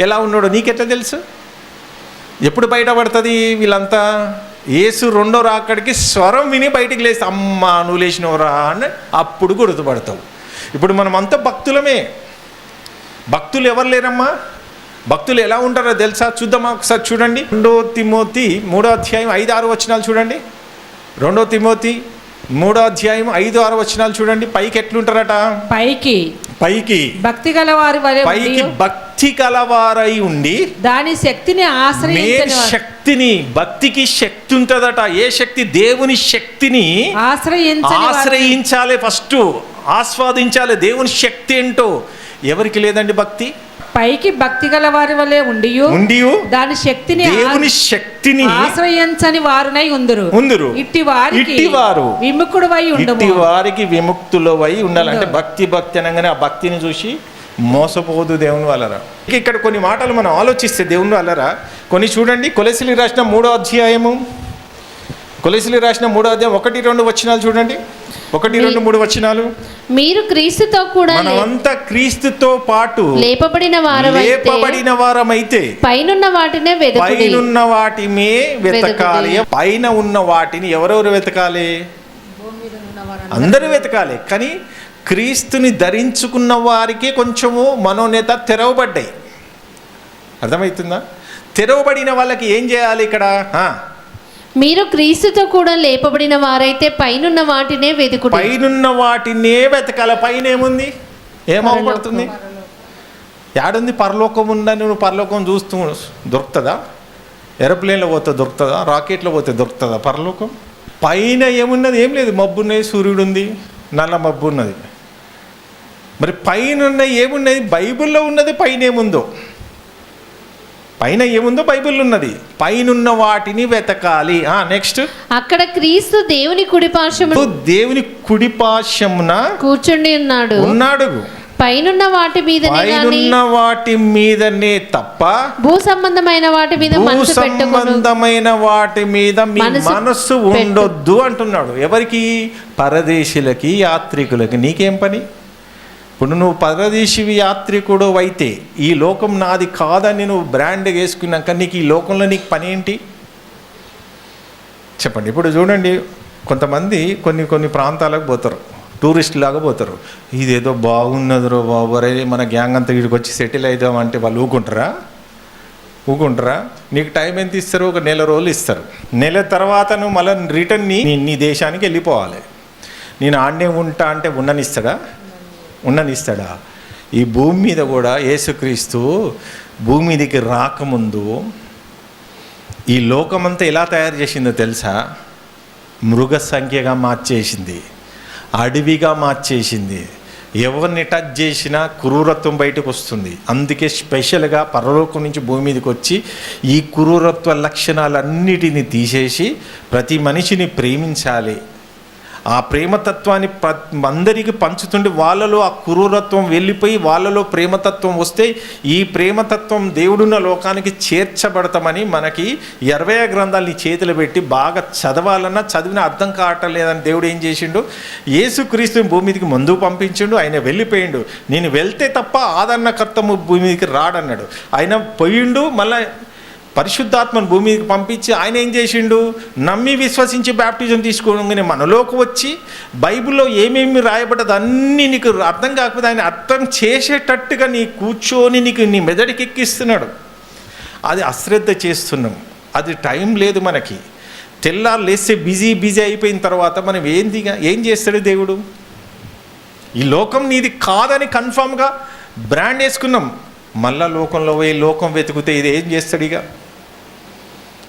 ఎలా ఉన్నాడో నీకెట్లా తెలుసు? ఎప్పుడు బయటపడుతుంది వీళ్ళంతా? యేసు రెండో రాకడికి స్వరం విని బయటికి లేస్తే అమ్మా నువ్వు లేచినవరా అని అప్పుడు గుర్తుపడతావు. ఇప్పుడు మనం అంతా భక్తులమే. భక్తులు ఎవరు లేరమ్మా? భక్తులు ఎలా ఉంటారో తెలుసా? చూద్దామా ఒకసారి. చూడండి 2 తిమోతి 3వ అధ్యాయం 5-6 వచనాలు చూడండి. 2 తిమోతి 3వ అధ్యాయం 5-6 వచనాలు చూడండి. పైకి ఎట్లుంటారట? పైకి భక్తి గలవారి వలె పైకి భక్తి కలవారై ఉండి దాని శక్తిని శక్తిని, భక్తికి శక్తి ఉంటుందట. ఏ శక్తి? దేవుని శక్తిని ఆశ్రయించాలి, ఫస్ట్ ఆస్వాదించాలి. దేవుని శక్తి ఏంటో ఎవరికి లేదండి భక్తి. పైకి భక్తి గల వారి వలె ఉండి దాని శక్తిని, దేవుని శక్తిని ఆశ్రయించని వారునై ఉందురు. ఇట్టి వారు విముక్తుడవై ఉండము. ఇట్టి వారికి విముక్తులవై ఉండాలంటే భక్తి అనగానే ఆ భక్తిని చూసి మోసపోదు దేవుని వాళ్ళరా. ఇక్కడ కొన్ని మాటలు మనం ఆలోచిస్తే దేవుని వాళ్ళరా కొన్ని చూడండి. కొలెసీలకు రాసిన 3వ అధ్యాయము, 1-2 వచనాలు చూడండి. 1-2-3 వచనాలు. మీరు క్రీస్తుతో కూడా, మనమంతా క్రీస్తుతో పాటు లేపబడిన వారమైతే పైనున్న వాటినే వెతకాలి. పైన ఉన్న వాటిని ఎవరెవరు వెతకాలి? అందరూ వెతకాలి. కానీ క్రీస్తుని ధరించుకున్న వారికి కొంచెము మనోనేత తెరవబడ్డాయి. అర్థమవుతుందా? తెరవబడిన వాళ్ళకి ఏం చేయాలి ఇక్కడ? మీరు క్రీస్తుతో కూడా లేపబడిన వారైతే పైనున్న వాటినే వెతుకుడి. పైనున్న వాటినే వెతకాల. పైన ఏముంది? ఏమవబడుతుంది? యాడుంది? పరలోకం ఉందని నువ్వు పరలోకం చూస్తూ దొరుకుతుందా? ఏరోప్లేన్లో పోతే దొరుకుతుందా? రాకెట్లో పోతే దొరుకుతుందా పరలోకం? పైన ఏమున్నది? ఏం లేదు. మబ్బు ఉన్నది, సూర్యుడు ఉంది, నల్ల మబ్బు ఉన్నది. మరి పైన ఏమున్నది? బైబిల్లో ఉన్నది. పైన ఏముందో, పైన ఏముందో బైబిల్ ఉన్నది. పైనున్న వాటిని వెతకాలి. నెక్స్ట్, అక్కడ క్రీస్తు దేవుని కుడిపార్శ్వమున, దేవుని కుడిపార్శ్వమున కూర్చుండి ఉన్నాడు. పైనున్న వాటి మీదనే తప్ప భూ సంబంధమైన వాటి మీద మీ మనస్సు ఉండొద్దు అంటున్నాడు. ఎవరికి? పరదేశులకి, యాత్రికులకి. నీకేం పని? ఇప్పుడు నువ్వు పరదేశివి, యాత్రికుడు అయితే ఈ లోకం నాది కాదని నువ్వు బ్రాండ్ వేసుకున్నాక నీకు ఈ లోకంలో నీకు పని ఏంటి చెప్పండి. ఇప్పుడు చూడండి, కొంతమంది కొన్ని ప్రాంతాలకు పోతారు, టూరిస్ట్ లాగా పోతారు. ఇదేదో బాగున్నదిరో బాబు, రే మన గ్యాంగ్ అంతా ఇక్కడికి వచ్చి సెటిల్ అవుదామంటే వాళ్ళు ఊకుంటారా? నీకు టైం ఎంత ఇస్తారు? ఒక నెల రోజులు ఇస్తారు. నెల తర్వాత నువ్వు మళ్ళీ రిటర్న్ నీ దేశానికి వెళ్ళిపోవాలి. నేను ఆడనే ఉంటా అంటే ఉండనిస్తాడా? ఈ భూమి మీద కూడా యేసుక్రీస్తు భూమి మీదకి రాకముందు ఈ లోకమంతా ఎలా తయారు చేసిందో తెలుసా? మృగ సంఖ్యగా మార్చేసింది, అడవిగా మార్చేసింది. ఎవరిని టచ్ చేసినా క్రూరత్వం బయటకు వస్తుంది. అందుకే స్పెషల్గా పరలోకం నుంచి భూమి మీదకి వచ్చి ఈ క్రూరత్వ లక్షణాలన్నిటినీ తీసేసి ప్రతి మనిషిని ప్రేమించాలి. ఆ ప్రేమతత్వాన్ని అందరికీ పంచుతుంటే వాళ్ళలో ఆ క్రూరత్వం వెళ్ళిపోయి వాళ్ళలో ప్రేమతత్వం వస్తే ఈ ప్రేమతత్వం దేవుడున్న లోకానికి చేర్చబడతామని మనకి 20 గ్రంథాలని చేతులు పెట్టి బాగా చదవాలన్నా చదివిన అర్థం కావటం లేదని దేవుడు ఏం చేసిండు? యేసుక్రీస్తుని భూమి మీదకి ముందుకు పంపించిండు. ఆయన వెళ్ళిపోయిండు. నేను వెళ్తే తప్ప ఆదరణకర్తము భూమి మీదకి రాడన్నాడు. ఆయన పోయిండు. మళ్ళీ పరిశుద్ధాత్మను భూమి మీదకి పంపించి ఆయన ఏం చేసిండు? నమ్మి విశ్వసించి బ్యాప్టిజం తీసుకోగానే మనలోకి వచ్చి బైబిల్లో ఏమేమి రాయబడ్డది అన్నీ నీకు అర్థం కాకపోతే ఆయన అర్థం చేసేటట్టుగా నీ కూర్చొని నీ మెదడికి ఎక్కిస్తున్నాడు. అది అశ్రద్ధ చేస్తున్నాం. అది టైం లేదు మనకి. తెల్లారు లేస్తే బిజీ అయిపోయిన తర్వాత మనం ఏం చేస్తాడు దేవుడు? ఈ లోకం నీది కాదని కన్ఫామ్గా బ్రాండ్ వేసుకున్నాం. మళ్ళా లోకంలో పోయి లోకం వెతుకుతే ఇది ఏం చేస్తాడు? ఇక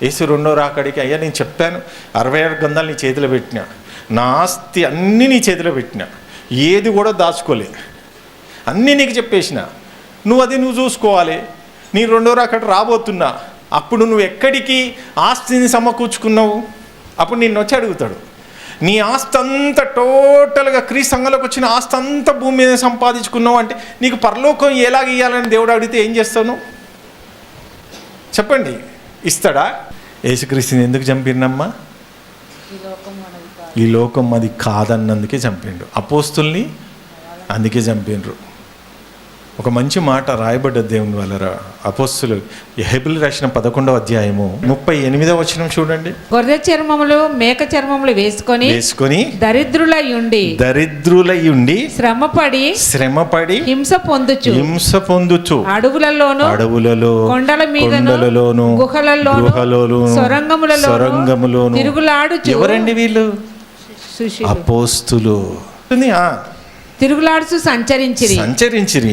యేసు రెండో రాకడికి, అయ్యా నేను చెప్పాను 66 గ్రంథాలు నీ చేతిలో పెట్టినా, నా ఆస్తి అన్నీ నీ చేతిలో పెట్టినా, ఏది కూడా దాచుకోలే, అన్నీ నీకు చెప్పేసిన, నువ్వు చూసుకోవాలి. నీ రెండో రాకడ రాబోతున్నా, అప్పుడు నువ్వు ఎక్కడికి ఆస్తిని సమకూర్చుకున్నావు? అప్పుడు నిన్ను వచ్చి అడుగుతాడు. నీ ఆస్తి అంతా టోటల్గా క్రీస్తు సంఘంలోకి వచ్చిన ఆస్తి అంతా భూమి మీద సంపాదించుకున్నావు అంటే నీకు పరలోకం ఎలాగ ఇవ్వాలని దేవుడు అడిగితే ఏం చేస్తావు? చెప్పండి. ఇస్తాడా? యేసుక్రీస్తుని ఎందుకు చంపినమ్మా? ఈ లోకం అది కాదన్నందుకే చంపిండు. అపోస్తుల్ని అందుకే చంపిండ్రు. ఒక మంచి మాట రాయబడ్డ దేవుని వల్ల అపోస్తులు హెబ్రీయులకు రాసిన 11వ అధ్యాయము 38వ వచనం చూడండి. గొర్రె చర్మములు మేక చర్మములు వేసుకొని దరిద్రులయుండి శ్రమపడి హింస పొందుచు అడవులలో కొండల మీదను గుహలలోను సొరంగములోను తిరుగులాడుచు. ఎవరండి వీళ్ళు? అపోస్తులు. తిరుగులాడుచు సంచరించిరి.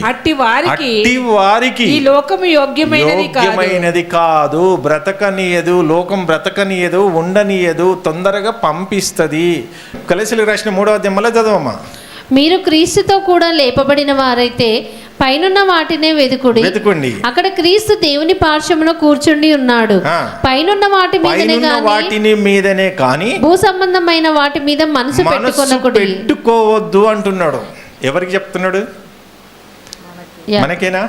అట్టి వారికి ఈ లోకము యోగ్యమైనది కాదు, బ్రతకనియదు, లోకం బ్రతకనియదు, ఉండనియదు, తొందరగా పంపిస్తుంది. కొలస్సీయులకు రాసిన 3వ అధ్యాయంలో చదవమ్మా. మీరు క్రీస్తుతో కూడా లేపబడిన వారైతే పైనున్న వాటినే వెతుకుడి. అక్కడ క్రీస్తు దేవుని పార్శ్వమున కూర్చుండి ఉన్నాడు. పైనున్న వాటిని మీదనే కానీ భూ సంబంధమైన వాటి మీద మనసు పెట్టుకోవద్దు అంటున్నాడు. ఎవరికి చెప్తున్నాడు? మనకేనా?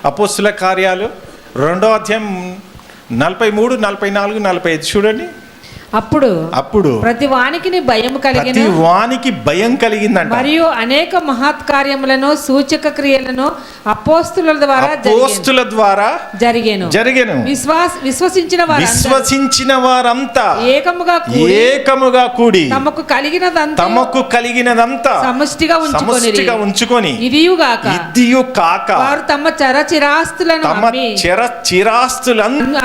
అపోస్తుల కార్యాలు 2వ అధ్యాయం 43, 44, 45 చూడండి. అప్పుడు ప్రతి వానికి భయం కలిగిందంట. మరియు అనేక మహత్కార్యములను సూచక క్రియలను అపోస్తుల ద్వారా జరిగెను. విశ్వసించిన వారంతా ఏకముగా కూడి తమకు కలిగినదంతా సమష్టిగా ఉంచుకొని ఇదియు కాక వారు తమ చిరాస్తులను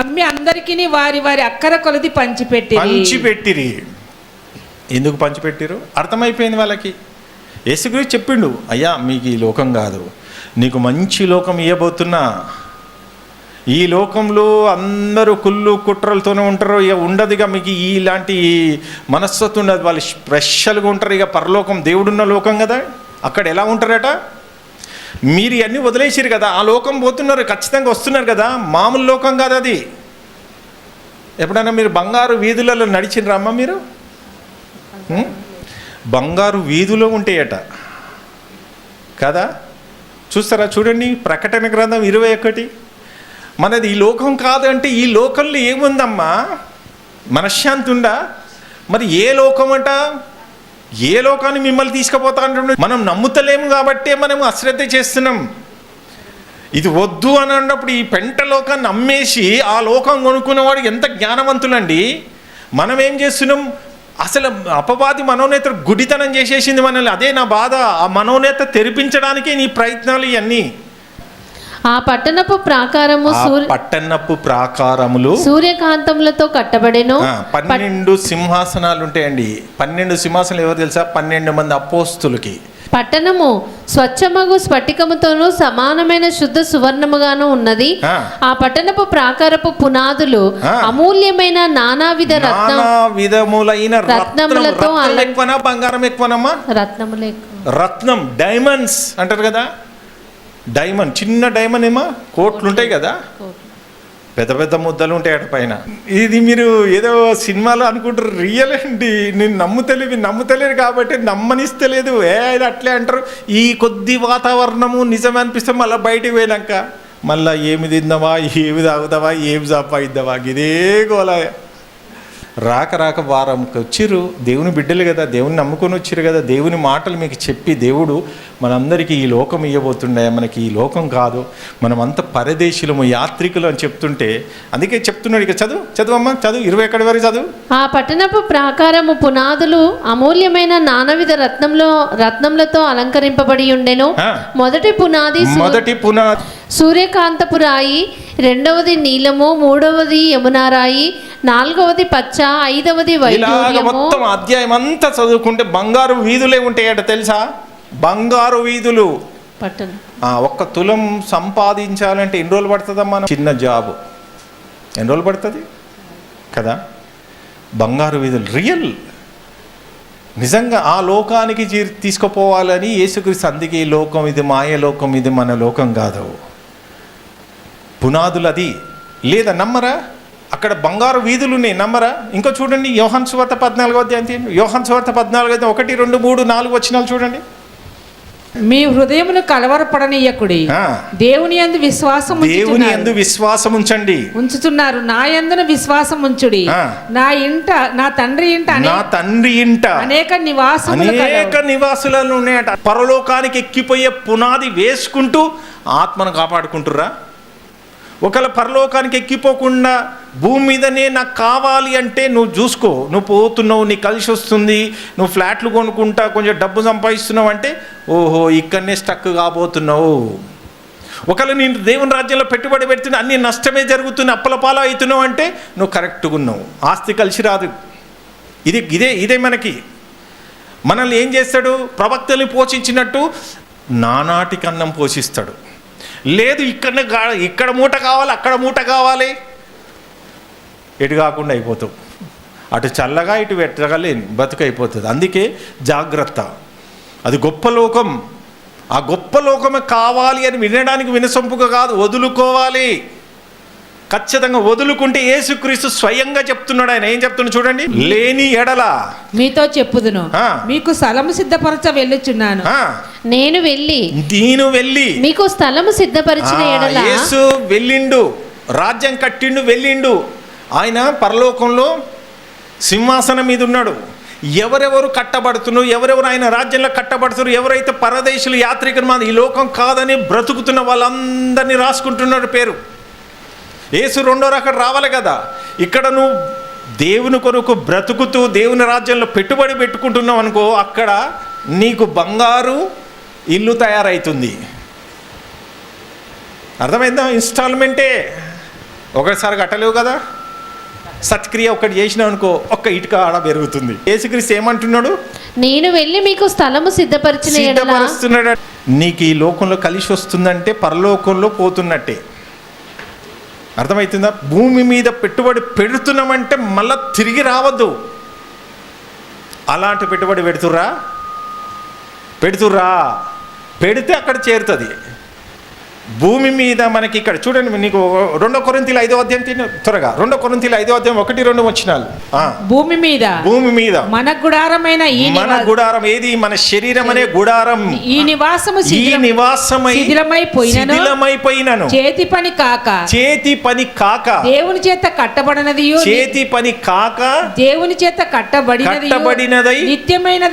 అమ్మి అందరికీ వారి అక్కర కొలది పంచిపెట్టిరి. ఎందుకు పంచిపెట్టిరు? అర్థమైపోయింది వాళ్ళకి. యేసుక్రీస్తు చెప్పిండు, అయ్యా మీకు ఈ లోకం కాదు, నీకు మంచి లోకం ఇవ్వబోతున్నా. ఈ లోకంలో అందరూ కుళ్ళు కుట్రలతోనే ఉంటారు, ఇక ఉండదుగా మీకు ఇలాంటి మనస్తత్వం ఉండదు. వాళ్ళు స్పెషల్గా ఉంటారు. ఇక పరలోకం దేవుడున్న లోకం కదా, అక్కడ ఎలా ఉంటారట? మీరు ఇవన్నీ వదిలేసిరు కదా, ఆ లోకం పోతున్నారు, ఖచ్చితంగా వస్తున్నారు కదా, మామూలు లోకం కాదు అది. ఎప్పుడైనా మీరు బంగారు వీధులలో నడిచినరమ్మా? మీరు బంగారు వీధులో ఉంటాయట కదా, చూస్తారా? చూడండి, ప్రకటన గ్రంథం 21. మనది ఈ లోకం కాదంటే ఈ లోకంలో ఏముందమ్మా? మనశ్శాంతి ఉందా? మరి ఏ లోకం అంట? ఏ లోకాన్ని మిమ్మల్ని తీసుకుపోతా అంటున్నాడు? మనం నమ్ముతలేము కాబట్టే మనం అశ్రద్ధ చేస్తున్నాం. ఇది వద్దు అని అన్నప్పుడు ఈ పెంట లోకాన్ని అమ్మేసి ఆ లోకం కొనుక్కున్నవాడు ఎంత జ్ఞానవంతులండి. మనం ఏం చేస్తున్నాం? అసలు అపవాది మనోనేత గుడితనం చేసేసింది మనల్ని. అదే నా బాధ. ఆ మనోనేత తెరిపించడానికే నీ ప్రయత్నాలు ఇవన్నీ. ఆ పట్టణపు ప్రాకారములు సూర్యకాంతములతో కట్టబడెను. 12 సింహాసనాలు ఉంటాయండి. 12 సింహాసనాలు ఎవరు తెలుసా? 12 మంది అపోస్తులకి. పట్టణము స్వచ్ఛమగు స్ఫటికముతోను సమానమైన శుద్ధ సువర్ణముగాను ఉన్నది. ఆ పట్టణపు ప్రాకారపు పునాదులు అమూల్యమైన నానావిధ విధములైన రత్నములతో బంగారం ఎక్కువనమ్మా, రత్నం డైమండ్స్ అంటారు కదా. డైమండ్, చిన్న డైమండ్ ఏమో కోట్లు ఉంటాయి కదా, పెద్ద పెద్ద ముద్దలు ఉంటాయి అటు పైన. ఇది మీరు ఏదో సినిమాలో అనుకుంటారు, రియల్ అండి. నేను నమ్ముతలేరు కాబట్టి నమ్మనిస్తలేదు. ఇది అట్లే అంటారు. ఈ కొద్ది వాతావరణము నిజమే అనిపిస్తే మళ్ళీ బయటికి పోయినాక మళ్ళీ ఏమి తిందావా, ఏమి తాగుతావా, ఏమి సంపాదిద్దావా, ఇదే గోల. రాక వారంకి వచ్చిర్రు. దేవుని బిడ్డలు కదా, దేవుని నమ్ముకొని వచ్చిర్రు కదా. దేవుని మాటలు మీకు చెప్పి దేవుడు మనందరికీ ఈ లోకం ఇవ్వబోతుండే. మనకి ఈ లోకం కాదు, మనం అంత పరదేశులము, యాత్రికులు అని చెప్తుంటే అందుకే చెప్తున్నాడు. ఇక చదువమ్మా, చదువు 21 వరకు చదువు. ఆ పట్టణపు ప్రాకారము పునాదులు అమూల్యమైన నానావిధ రత్నములతో అలంకరింపబడి ఉండెను. మొదటి పునాది సూర్యకాంతపు రాయి, రెండవది నీలము, మూడవది యమునారాయి, నాలుగవది పచ్చ, ఐదవది వైఢూర్యము. మొత్తం అధ్యాయం అంతా చదువుకుంటే బంగారు వీధులే ఉంటాయట తెలుసా? బంగారు వీధులు. పట్టణం 1 తులం సంపాదించాలంటే ఎన్ని రోజులు పడుతుందమ్మా? చిన్న జాబు ఎన్ని రోజులు పడుతుంది కదా? బంగారు వీధులు రియల్. నిజంగా ఆ లోకానికి తీసుకుపోవాలని యేసుక్రీస్తు. అందుకే ఈ లోకం ఇది మాయ లోకం, ఇది మన లోకం కాదు. పునాదులు అది లేదా నమ్మరా? అక్కడ బంగారు వీధులు ఉన్నాయి, నమ్మరా? ఇంకా చూడండి, యోహాను సువార్త 14వ అధ్యాయం. యోహాను సువార్త 14వ అధ్యాయం 1, 2, 3, 4 వచనాలు చూడండి. మీ హృదయమును కలవరపడనీయకుడి, దేవుని యందు విశ్వాసం ఉంచుతున్నారు, నా యందున విశ్వాసం ఉంచుడి. నా తండ్రి ఇంట అనేక నివాసులను ఉన్నాయట. పరలోకానికి ఎక్కిపోయే పునాది వేసుకుంటూ ఆత్మను కాపాడుకుంటుర్రా? ఒకవేళ పరలోకానికి ఎక్కిపోకుండా భూమి మీదనే నాకు కావాలి అంటే నువ్వు చూసుకో. నువ్వు పోతున్నావు, నీకు కలిసి వస్తుంది, నువ్వు ఫ్లాట్లు కొనుక్కుంటా కొంచెం డబ్బు సంపాదిస్తున్నావు అంటే ఓహో ఇక్కడనే స్టక్ కాబోతున్నావు. ఒకవేళ నేను దేవుని రాజ్యంలో పెట్టుబడి పెడుతున్నా అన్ని నష్టమే జరుగుతుంది, అప్పలపాలు అవుతున్నావు అంటే నువ్వు కరెక్ట్గా ఉన్నావు. ఆస్తి కలిసి రాదు. ఇదే మనల్ని ఏం చేస్తాడు? ప్రవక్తల్ని పోషించినట్టు నానాటికి అన్నం పోషిస్తాడు. లేదు ఇక్కడ మూట కావాలి, అక్కడ మూట కావాలి, ఎటు కాకుండా అయిపోతావు. అటు చల్లగా ఇటు వెట్టగలేని బతుకైపోతుంది. అందుకే జాగ్రత్త. అది గొప్ప లోకం. ఆ గొప్ప లోకమే కావాలి అని వినడానికి వినసొంపుగా కాదు, వదులుకోవాలి. ఖచ్చితంగా వదులుకుంటే యేసుక్రీస్తు స్వయంగా చెప్తున్నాడు. ఆయన ఏం చెప్తున్నాడు చూడండి. లేని ఎడల మీతో చెప్పుదును, మీకు స్థలము సిద్ధపరచ వెళ్ళుచున్నాను. నేను వెళ్ళి మీకు స్థలము సిద్ధపరిచిన ఎడల. యేసు వెళ్ళిండు, రాజ్యం కట్టిండు, వెళ్ళిండు. ఆయన పరలోకంలో సింహాసనం మీద ఉన్నాడు. ఎవరెవరు కట్టబడుతున్నారు, ఎవరెవరు ఆయన రాజ్యంలో కట్టబడుతున్నారు, ఎవరైతే పరదేశులు యాత్రికులు ఈ లోకం కాదని బ్రతుకుతున్న వాళ్ళందరినీ రాసుకుంటున్నాడు పేరు. యేసు రెండో రకం రావాలి కదా. ఇక్కడ నువ్వు దేవుని కొరకు బ్రతుకుతూ దేవుని రాజ్యంలో పెట్టుబడి పెట్టుకుంటున్నావు అనుకో, అక్కడ నీకు బంగారు ఇల్లు తయారవుతుంది. అర్థమైందా? ఇన్స్టాల్మెంటే, ఒకసారి కట్టలేవు కదా. సత్క్రియ ఒకటి చేసినావు అనుకో, ఒక్క ఇటుక ఆడ పెరుగుతుంది. యేసుక్రీస్తు ఏమంటున్నాడు? నేను వెళ్ళి మీకు స్థలము సిద్ధపరుస్తున్నాడు. నీకు ఈ లోకంలో కలిసి వస్తుందంటే పరలోకంలో పోతున్నట్టే. అర్థమవుతుందా? భూమి మీద పెట్టుబడి పెడుతున్నామంటే మళ్ళా తిరిగి రావద్దు. అలాంటి పెట్టుబడి పెడుతుర్రా పెడితే అక్కడ చేరుతుంది. భూమి మీద మనకి ఇక్కడ చూడండి, నీకు 2 కొరింథీయుల 5వ అధ్యాయం త్వరగా 2 కొరింథీయుల 5వ అధ్యాయం 1-2 వచనాలు. భూమి మీద మన గుడారమైన మన గుడారం ఏది? మన శరీరం అనే గుడారం. ఈ నివాసమై శిథిలమైపోయినను చేతి పని కాక దేవుని చేత కట్టబడినది దేవుని చేత కట్టబడినదై నిత్యమైన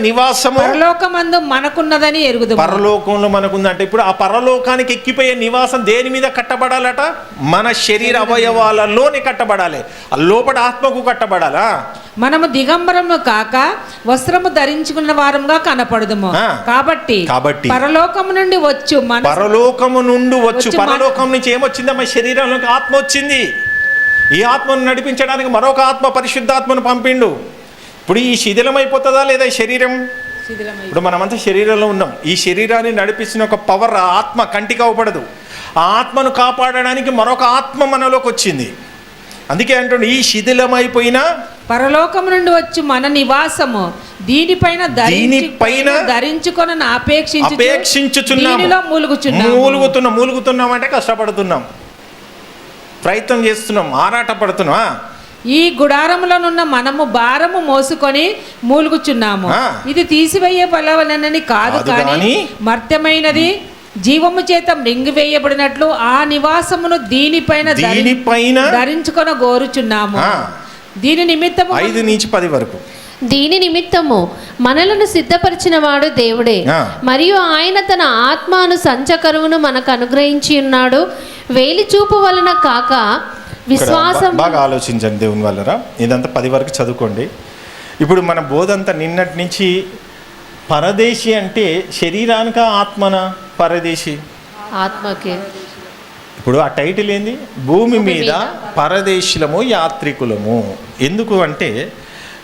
నివాసము పరలోకమందు మనకున్నదని ఎరుగుదుము. పరలోకంలో మనకుందంటే ఇప్పుడు ఆ పరలోకానికి ఎక్కిపోయే నివాసం దేని మీద కట్టబడాలట? మన శరీర అవయవాలలోనే కట్టబడాలి. లోపల ఆత్మకు కట్టబడాలా? మనము దిగంబరము కాక వస్త్రము ధరించుకున్న వారంగా కనపడదుము. కాబట్టి పరలోకము నుండి వచ్చు పరలోకం నుంచి ఏమొచ్చిందమ్మా? శరీరంలోకి ఆత్మ వచ్చింది. ఈ ఆత్మను నడిపించడానికి మరొక ఆత్మ, పరిశుద్ధాత్మను పంపిండు. ఇప్పుడు ఈ శిథిలమైపోతుందా లేదా ఈ శరీరం? ఇప్పుడు మనమంతా శరీరంలో ఉన్నాం. ఈ శరీరాన్ని నడిపిస్తున్న ఒక పవర్, ఆత్మ కంటికి అవపడదు. ఆ ఆత్మను కాపాడడానికి మరొక ఆత్మ మనలోకి వచ్చింది. అందుకే అంటుండే, ఈ శిథిలమైపోయిన పరలోకం నుండి వచ్చి మన నివాసము దీనిపైన ధరించుకొని మూలుగుతున్నాం అంటే కష్టపడుతున్నాం, ప్రయత్నం చేస్తున్నాం, ఆరాటపడుతున్నాం. ఈ గుడారములోనున్న మనము భారము మోసుకొని మూలుగుచున్నాము. ఇది తీసివేయ బలవలనని కాదు, కానీ మర్త్యమైనది జీవము చేత మృంగివేయబడినట్లు ఆ నివాసమును దీనిపైన ధరించుకొని గోరుచున్నాము. దీని నిమిత్తము 5-10 వరకు దీని నిమిత్తము మనలను సిద్ధపరిచిన వాడు దేవుడే, మరియు ఆయన తన ఆత్మను సంచకరువును మనకు అనుగ్రహించి ఉన్నాడు. వేలిచూపు వలన కాక విశ్వాసం. బాగా ఆలోచించండి దేవుని వల్లరా. ఇదంతా 10 వరకు చదువుకోండి. ఇప్పుడు మన బోధంతా నిన్నటి నుంచి పరదేశి అంటే శరీరానిక ఆత్మన? పరదేశి ఆత్మకే. ఇప్పుడు ఆ టైటిల్ ఏంది? భూమి మీద పరదేశులము, యాత్రికులము. ఎందుకు అంటే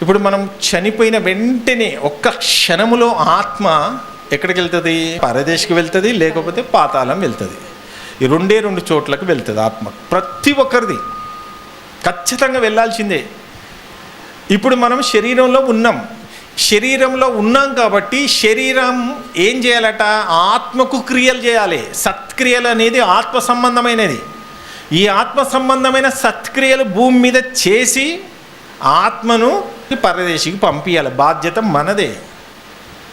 ఇప్పుడు మనం చనిపోయిన వెంటనే ఒక్క క్షణములో ఆత్మ ఎక్కడికి వెళ్తుంది? పరదేశికి వెళ్తుంది, లేకపోతే పాతాళం వెళ్తుంది. ఈ 2 చోట్లకు వెళ్తుంది ఆత్మ. ప్రతి ఒక్కరిది ఖచ్చితంగా వెళ్ళాల్సిందే. ఇప్పుడు మనం శరీరంలో ఉన్నాం కాబట్టి శరీరం ఏం చేయాలట? ఆత్మకు క్రియలు చేయాలి. సత్క్రియలు అనేది ఆత్మ సంబంధమైనది. ఈ ఆత్మ సంబంధమైన సత్క్రియలు భూమి మీద చేసి ఆత్మను పరదేశికి పంపించాలి. బాధ్యత మనదే.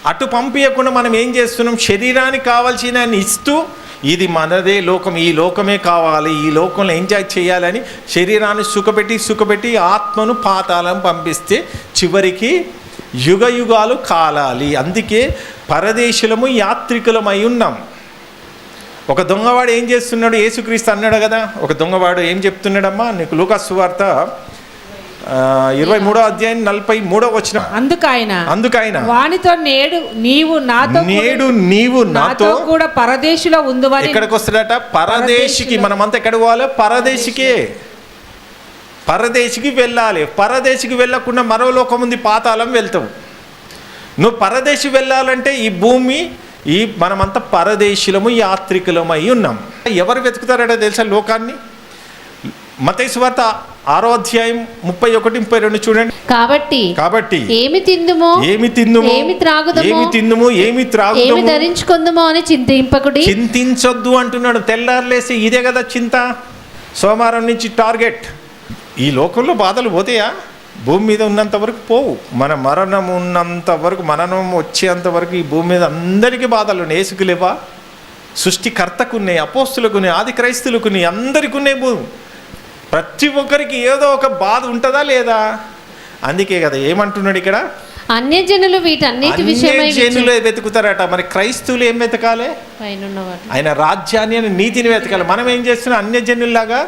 అటు పంపించకుండా మనం ఏం చేస్తున్నాం? శరీరానికి కావాల్సిన ఇస్తూ, ఇది మనదే లోకం, ఈ లోకమే కావాలి, ఈ లోకంలో ఎంజాయ్ చేయాలని శరీరాన్ని సుఖపెట్టి ఆత్మను పాతాళం పంపిస్తే చివరికి యుగాలు కాలాలి. అందుకే పరదేశులము, యాత్రికులమై ఉన్నాం. ఒక దొంగవాడు ఏం చేస్తున్నాడు? యేసుక్రీస్తు అన్నాడు కదా, ఒక దొంగవాడు ఏం చెప్తున్నాడమ్మా నీకు? లూకాసు సువార్త 23వ అధ్యాయం 43వ వచనం. అందుకైన వానితో నేడు నీవు నాతో కూడా పరదేశిలో ఉందువని. ఎక్కడికి వస్తాడట? పరదేశికి. మనమంతా ఎక్కడికి పోవాలి? పరదేశికి వెళ్ళాలి. పరదేశికి వెళ్ళకుండా మరో లోకం ఉంది, పాతాళం వెళ్తావు. నువ్వు పరదేశి వెళ్ళాలంటే ఈ భూమి, మనమంతా పరదేశులము, యాత్రికులమై ఉన్నాం. ఎవరు వెతుకుతారట తెలుసా లోకాన్ని? మత్తయి సువార్త 6వ అధ్యాయం 31-32 చూడండి. కాబట్టి ఏమి తిందుమో ఏమి త్రాగుదమో ధరించుకుందుమో అని చింతించొద్దు అంటున్నాడు. తెల్లారులేసి ఇదే కదా చింత. సోమవారం నుంచి టార్గెట్. ఈ లోకంలో బాధలు పోతాయా? భూమి మీద ఉన్నంత వరకు పోవు. మన మరణం ఉన్నంత వరకు, మరణం వచ్చేంత వరకు ఈ భూమి మీద అందరికీ బాధలు ఉన్నాయి. యేసుకు లేవా? సృష్టికర్తకున్నాయి, అపోస్తులకు ఉన్నాయి, ఆది క్రైస్తులకు ఉన్నాయి, అందరికీ ఉన్నాయి. ప్రతి ఒక్కరికి ఏదో ఒక బాధ ఉంటుందా లేదా? అందుకే కదా ఏమంటున్నాడు ఇక్కడ, అన్యజనులు వీటన్నిటి విషయమై జనులు వెతుకుతారట. మరి క్రైస్తవులు ఏం వెతకాలి? ఆయన రాజ్యాన్ని అని నీతిని వెతకాలి. మనం ఏం చేస్తున్నాం? అన్యజనుల్లాగా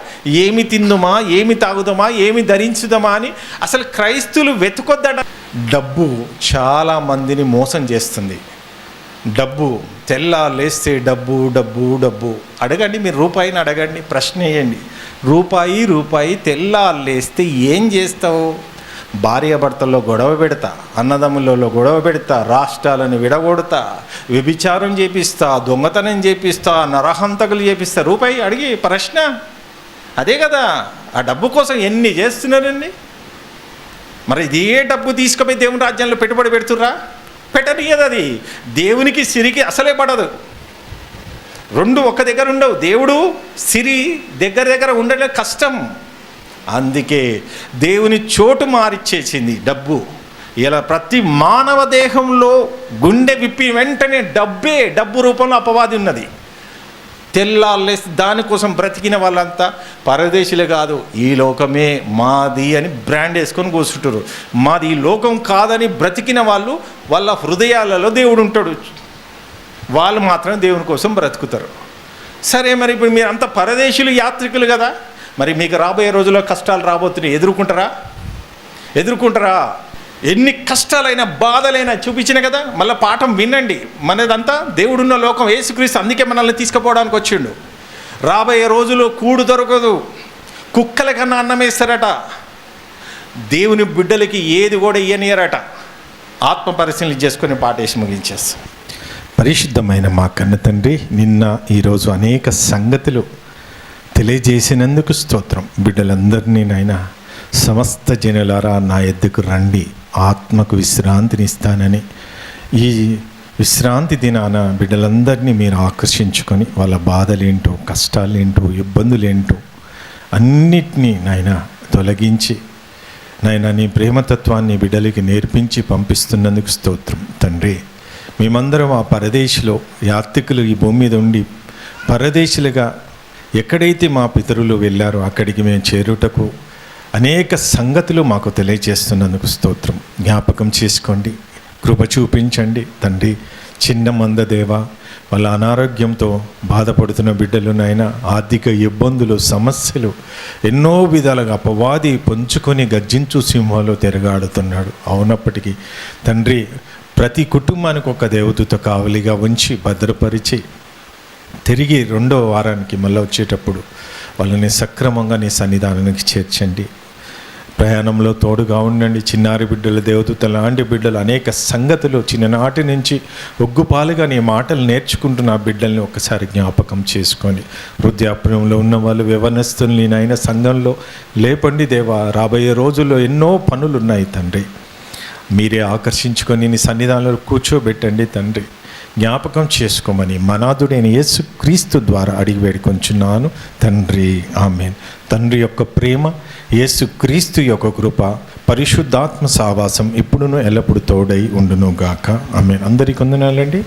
ఏమి తిందుమా, ఏమి తాగుదామా, ఏమి ధరించుదామా అని అసలు క్రైస్తవులు వెతుకొద్దట. డబ్బు చాలా మందిని మోసం చేస్తుంది. డబ్బు తెల్లాలేస్తే డబ్బు డబ్బు డబ్బు. అడగండి, మీరు రూపాయిని అడగండి, ప్రశ్న వేయండి. రూపాయి తెల్లాలేస్తే ఏం చేస్తావు? భార్యాభర్తల్లో గొడవ పెడతా, అన్నదమ్ములలో గొడవ పెడతా, రాష్ట్రాలను విడగొడతా, వ్యభిచారం చేపిస్తా, దొంగతనం చేపిస్తా, నరహంతకులు చేపిస్తా. రూపాయి అడిగి ప్రశ్న అదే కదా. ఆ డబ్బు కోసం ఎన్ని చేస్తున్నారండి. మరి ఇదే డబ్బు తీసుకుపోయి దేవుని రాజ్యంలో పెట్టుబడి పెడుతుర్రా? పెట్టనియదు. అది దేవునికి సిరికి అసలే పడదు. రెండు ఒక్క దగ్గర ఉండవు. దేవుడు సిరి దగ్గర ఉండడం కష్టం. అందుకే దేవుని చోటు మారిచ్చేసింది డబ్బు. ఇలా ప్రతి మానవ దేహంలో గుండె విప్పి వెంటనే డబ్బు రూపంలో అపవాది ఉన్నది. తెల్లాలేసి దానికోసం బ్రతికిన వాళ్ళంతా పరదేశులే కాదు, ఈ లోకమే మాది అని బ్రాండ్ వేసుకొని కూర్చుంటారు. మాది ఈ లోకం కాదని బ్రతికిన వాళ్ళు, వాళ్ళ హృదయాలలో దేవుడు ఉంటాడు. వాళ్ళు మాత్రం దేవుని కోసం బ్రతుకుతారు. సరే, మరి ఇప్పుడు మీరు అంత పరదేశులు, యాత్రికులు కదా, మరి మీకు రాబోయే రోజుల్లో కష్టాలు రాబోతున్నాయి. ఎదుర్కొంటారా? ఎన్ని కష్టాలైనా బాధలైనా చూపించిన కదా. మళ్ళీ పాఠం వినండి. మనదంతా దేవుడున్న లోకం, యేసుక్రీస్తు అందుకే మనల్ని తీసుకుపోవడానికి వచ్చిండు. రాబోయే రోజుల్లో కూడు దొరకదు, కుక్కల కన్నా అన్నం వేస్తారట. దేవుని బిడ్డలకి ఏది కూడా ఇయ్యనియరట. ఆత్మ పరిశీలన చేసుకుని పాటేసి ముగించేస్తాం. పరిశుద్ధమైన మా కన్న తండ్రి, నిన్న ఈరోజు అనేక సంగతులు తెలియజేసినందుకు స్తోత్రం. బిడ్డలందరినీ నాయన, సమస్త జనులారా నా ఎద్దుకు రండి, ఆత్మకు విశ్రాంతిని ఇస్తానని ఈ విశ్రాంతి దినాన బిడ్డలందరినీ మీరు ఆకర్షించుకొని వాళ్ళ బాధలేంటో, కష్టాలేంటో, ఇబ్బందులేంటో అన్నిటినీ నాయన తొలగించి నాయన నీ ప్రేమతత్వాన్ని బిడ్డలకి నేర్పించి పంపిస్తున్నందుకు స్తోత్రం తండ్రి. మేమందరం ఆ పరదేశిలో యాత్రికులు ఈ భూమి మీద ఉండి పరదేశులుగా ఎక్కడైతే మా పితరులు వెళ్ళారో అక్కడికి మేము చేరుటకు అనేక సంగతులు మాకు తెలియజేస్తున్నందుకు స్తోత్రం. జ్ఞాపకం చేసుకోండి, కృప చూపించండి తండ్రి. చిన్న మందదేవ, వాళ్ళ అనారోగ్యంతో బాధపడుతున్న బిడ్డలునైనా ఆర్థిక ఇబ్బందులు, సమస్యలు ఎన్నో విధాలుగా అపవాది పొంచుకొని గర్జించు సింహాలు తిరగాడుతున్నాడు. అవునప్పటికీ తండ్రి, ప్రతి కుటుంబానికి ఒక దేవదూత కావలిగా ఉంచి భద్రపరిచి తిరిగి 2వ వారానికి మళ్ళీ వచ్చేటప్పుడు వాళ్ళని సక్రమంగా నీ సన్నిధానానికి చేర్చండి. ప్రయాణంలో తోడుగా ఉండండి. చిన్నారి బిడ్డలు, దేవదూత లాంటి బిడ్డలు అనేక సంగతులు చిన్ననాటి నుంచి ఒగ్గుపాలుగా నీ మాటలు నేర్చుకుంటున్న బిడ్డల్ని ఒకసారి జ్ఞాపకం చేసుకొని, వృద్ధాప్యంలో ఉన్న వాళ్ళు, యవ్వనస్తుల్ని నాయన సంఘంలో లేపండి దేవా. రాబోయే రోజుల్లో ఎన్నో పనులు ఉన్నాయి తండ్రి. మీరే ఆకర్షించుకొని నీ సన్నిధానంలో కూర్చోబెట్టండి తండ్రి. జ్ఞాపకం చేసుకోమని మనాథుడైన యేసుక్రీస్తు ద్వారా అడిగి వేడుకొంచున్నాను తండ్రి, ఆమేన్. తండ్రి యొక్క ప్రేమ, యేసుక్రీస్తు యొక్క కృప, పరిశుద్ధాత్మ సావాసం ఇప్పుడును ఎల్లప్పుడూ తోడై ఉండును గాక, ఆమేన్. అందరికీ వందనాలండి.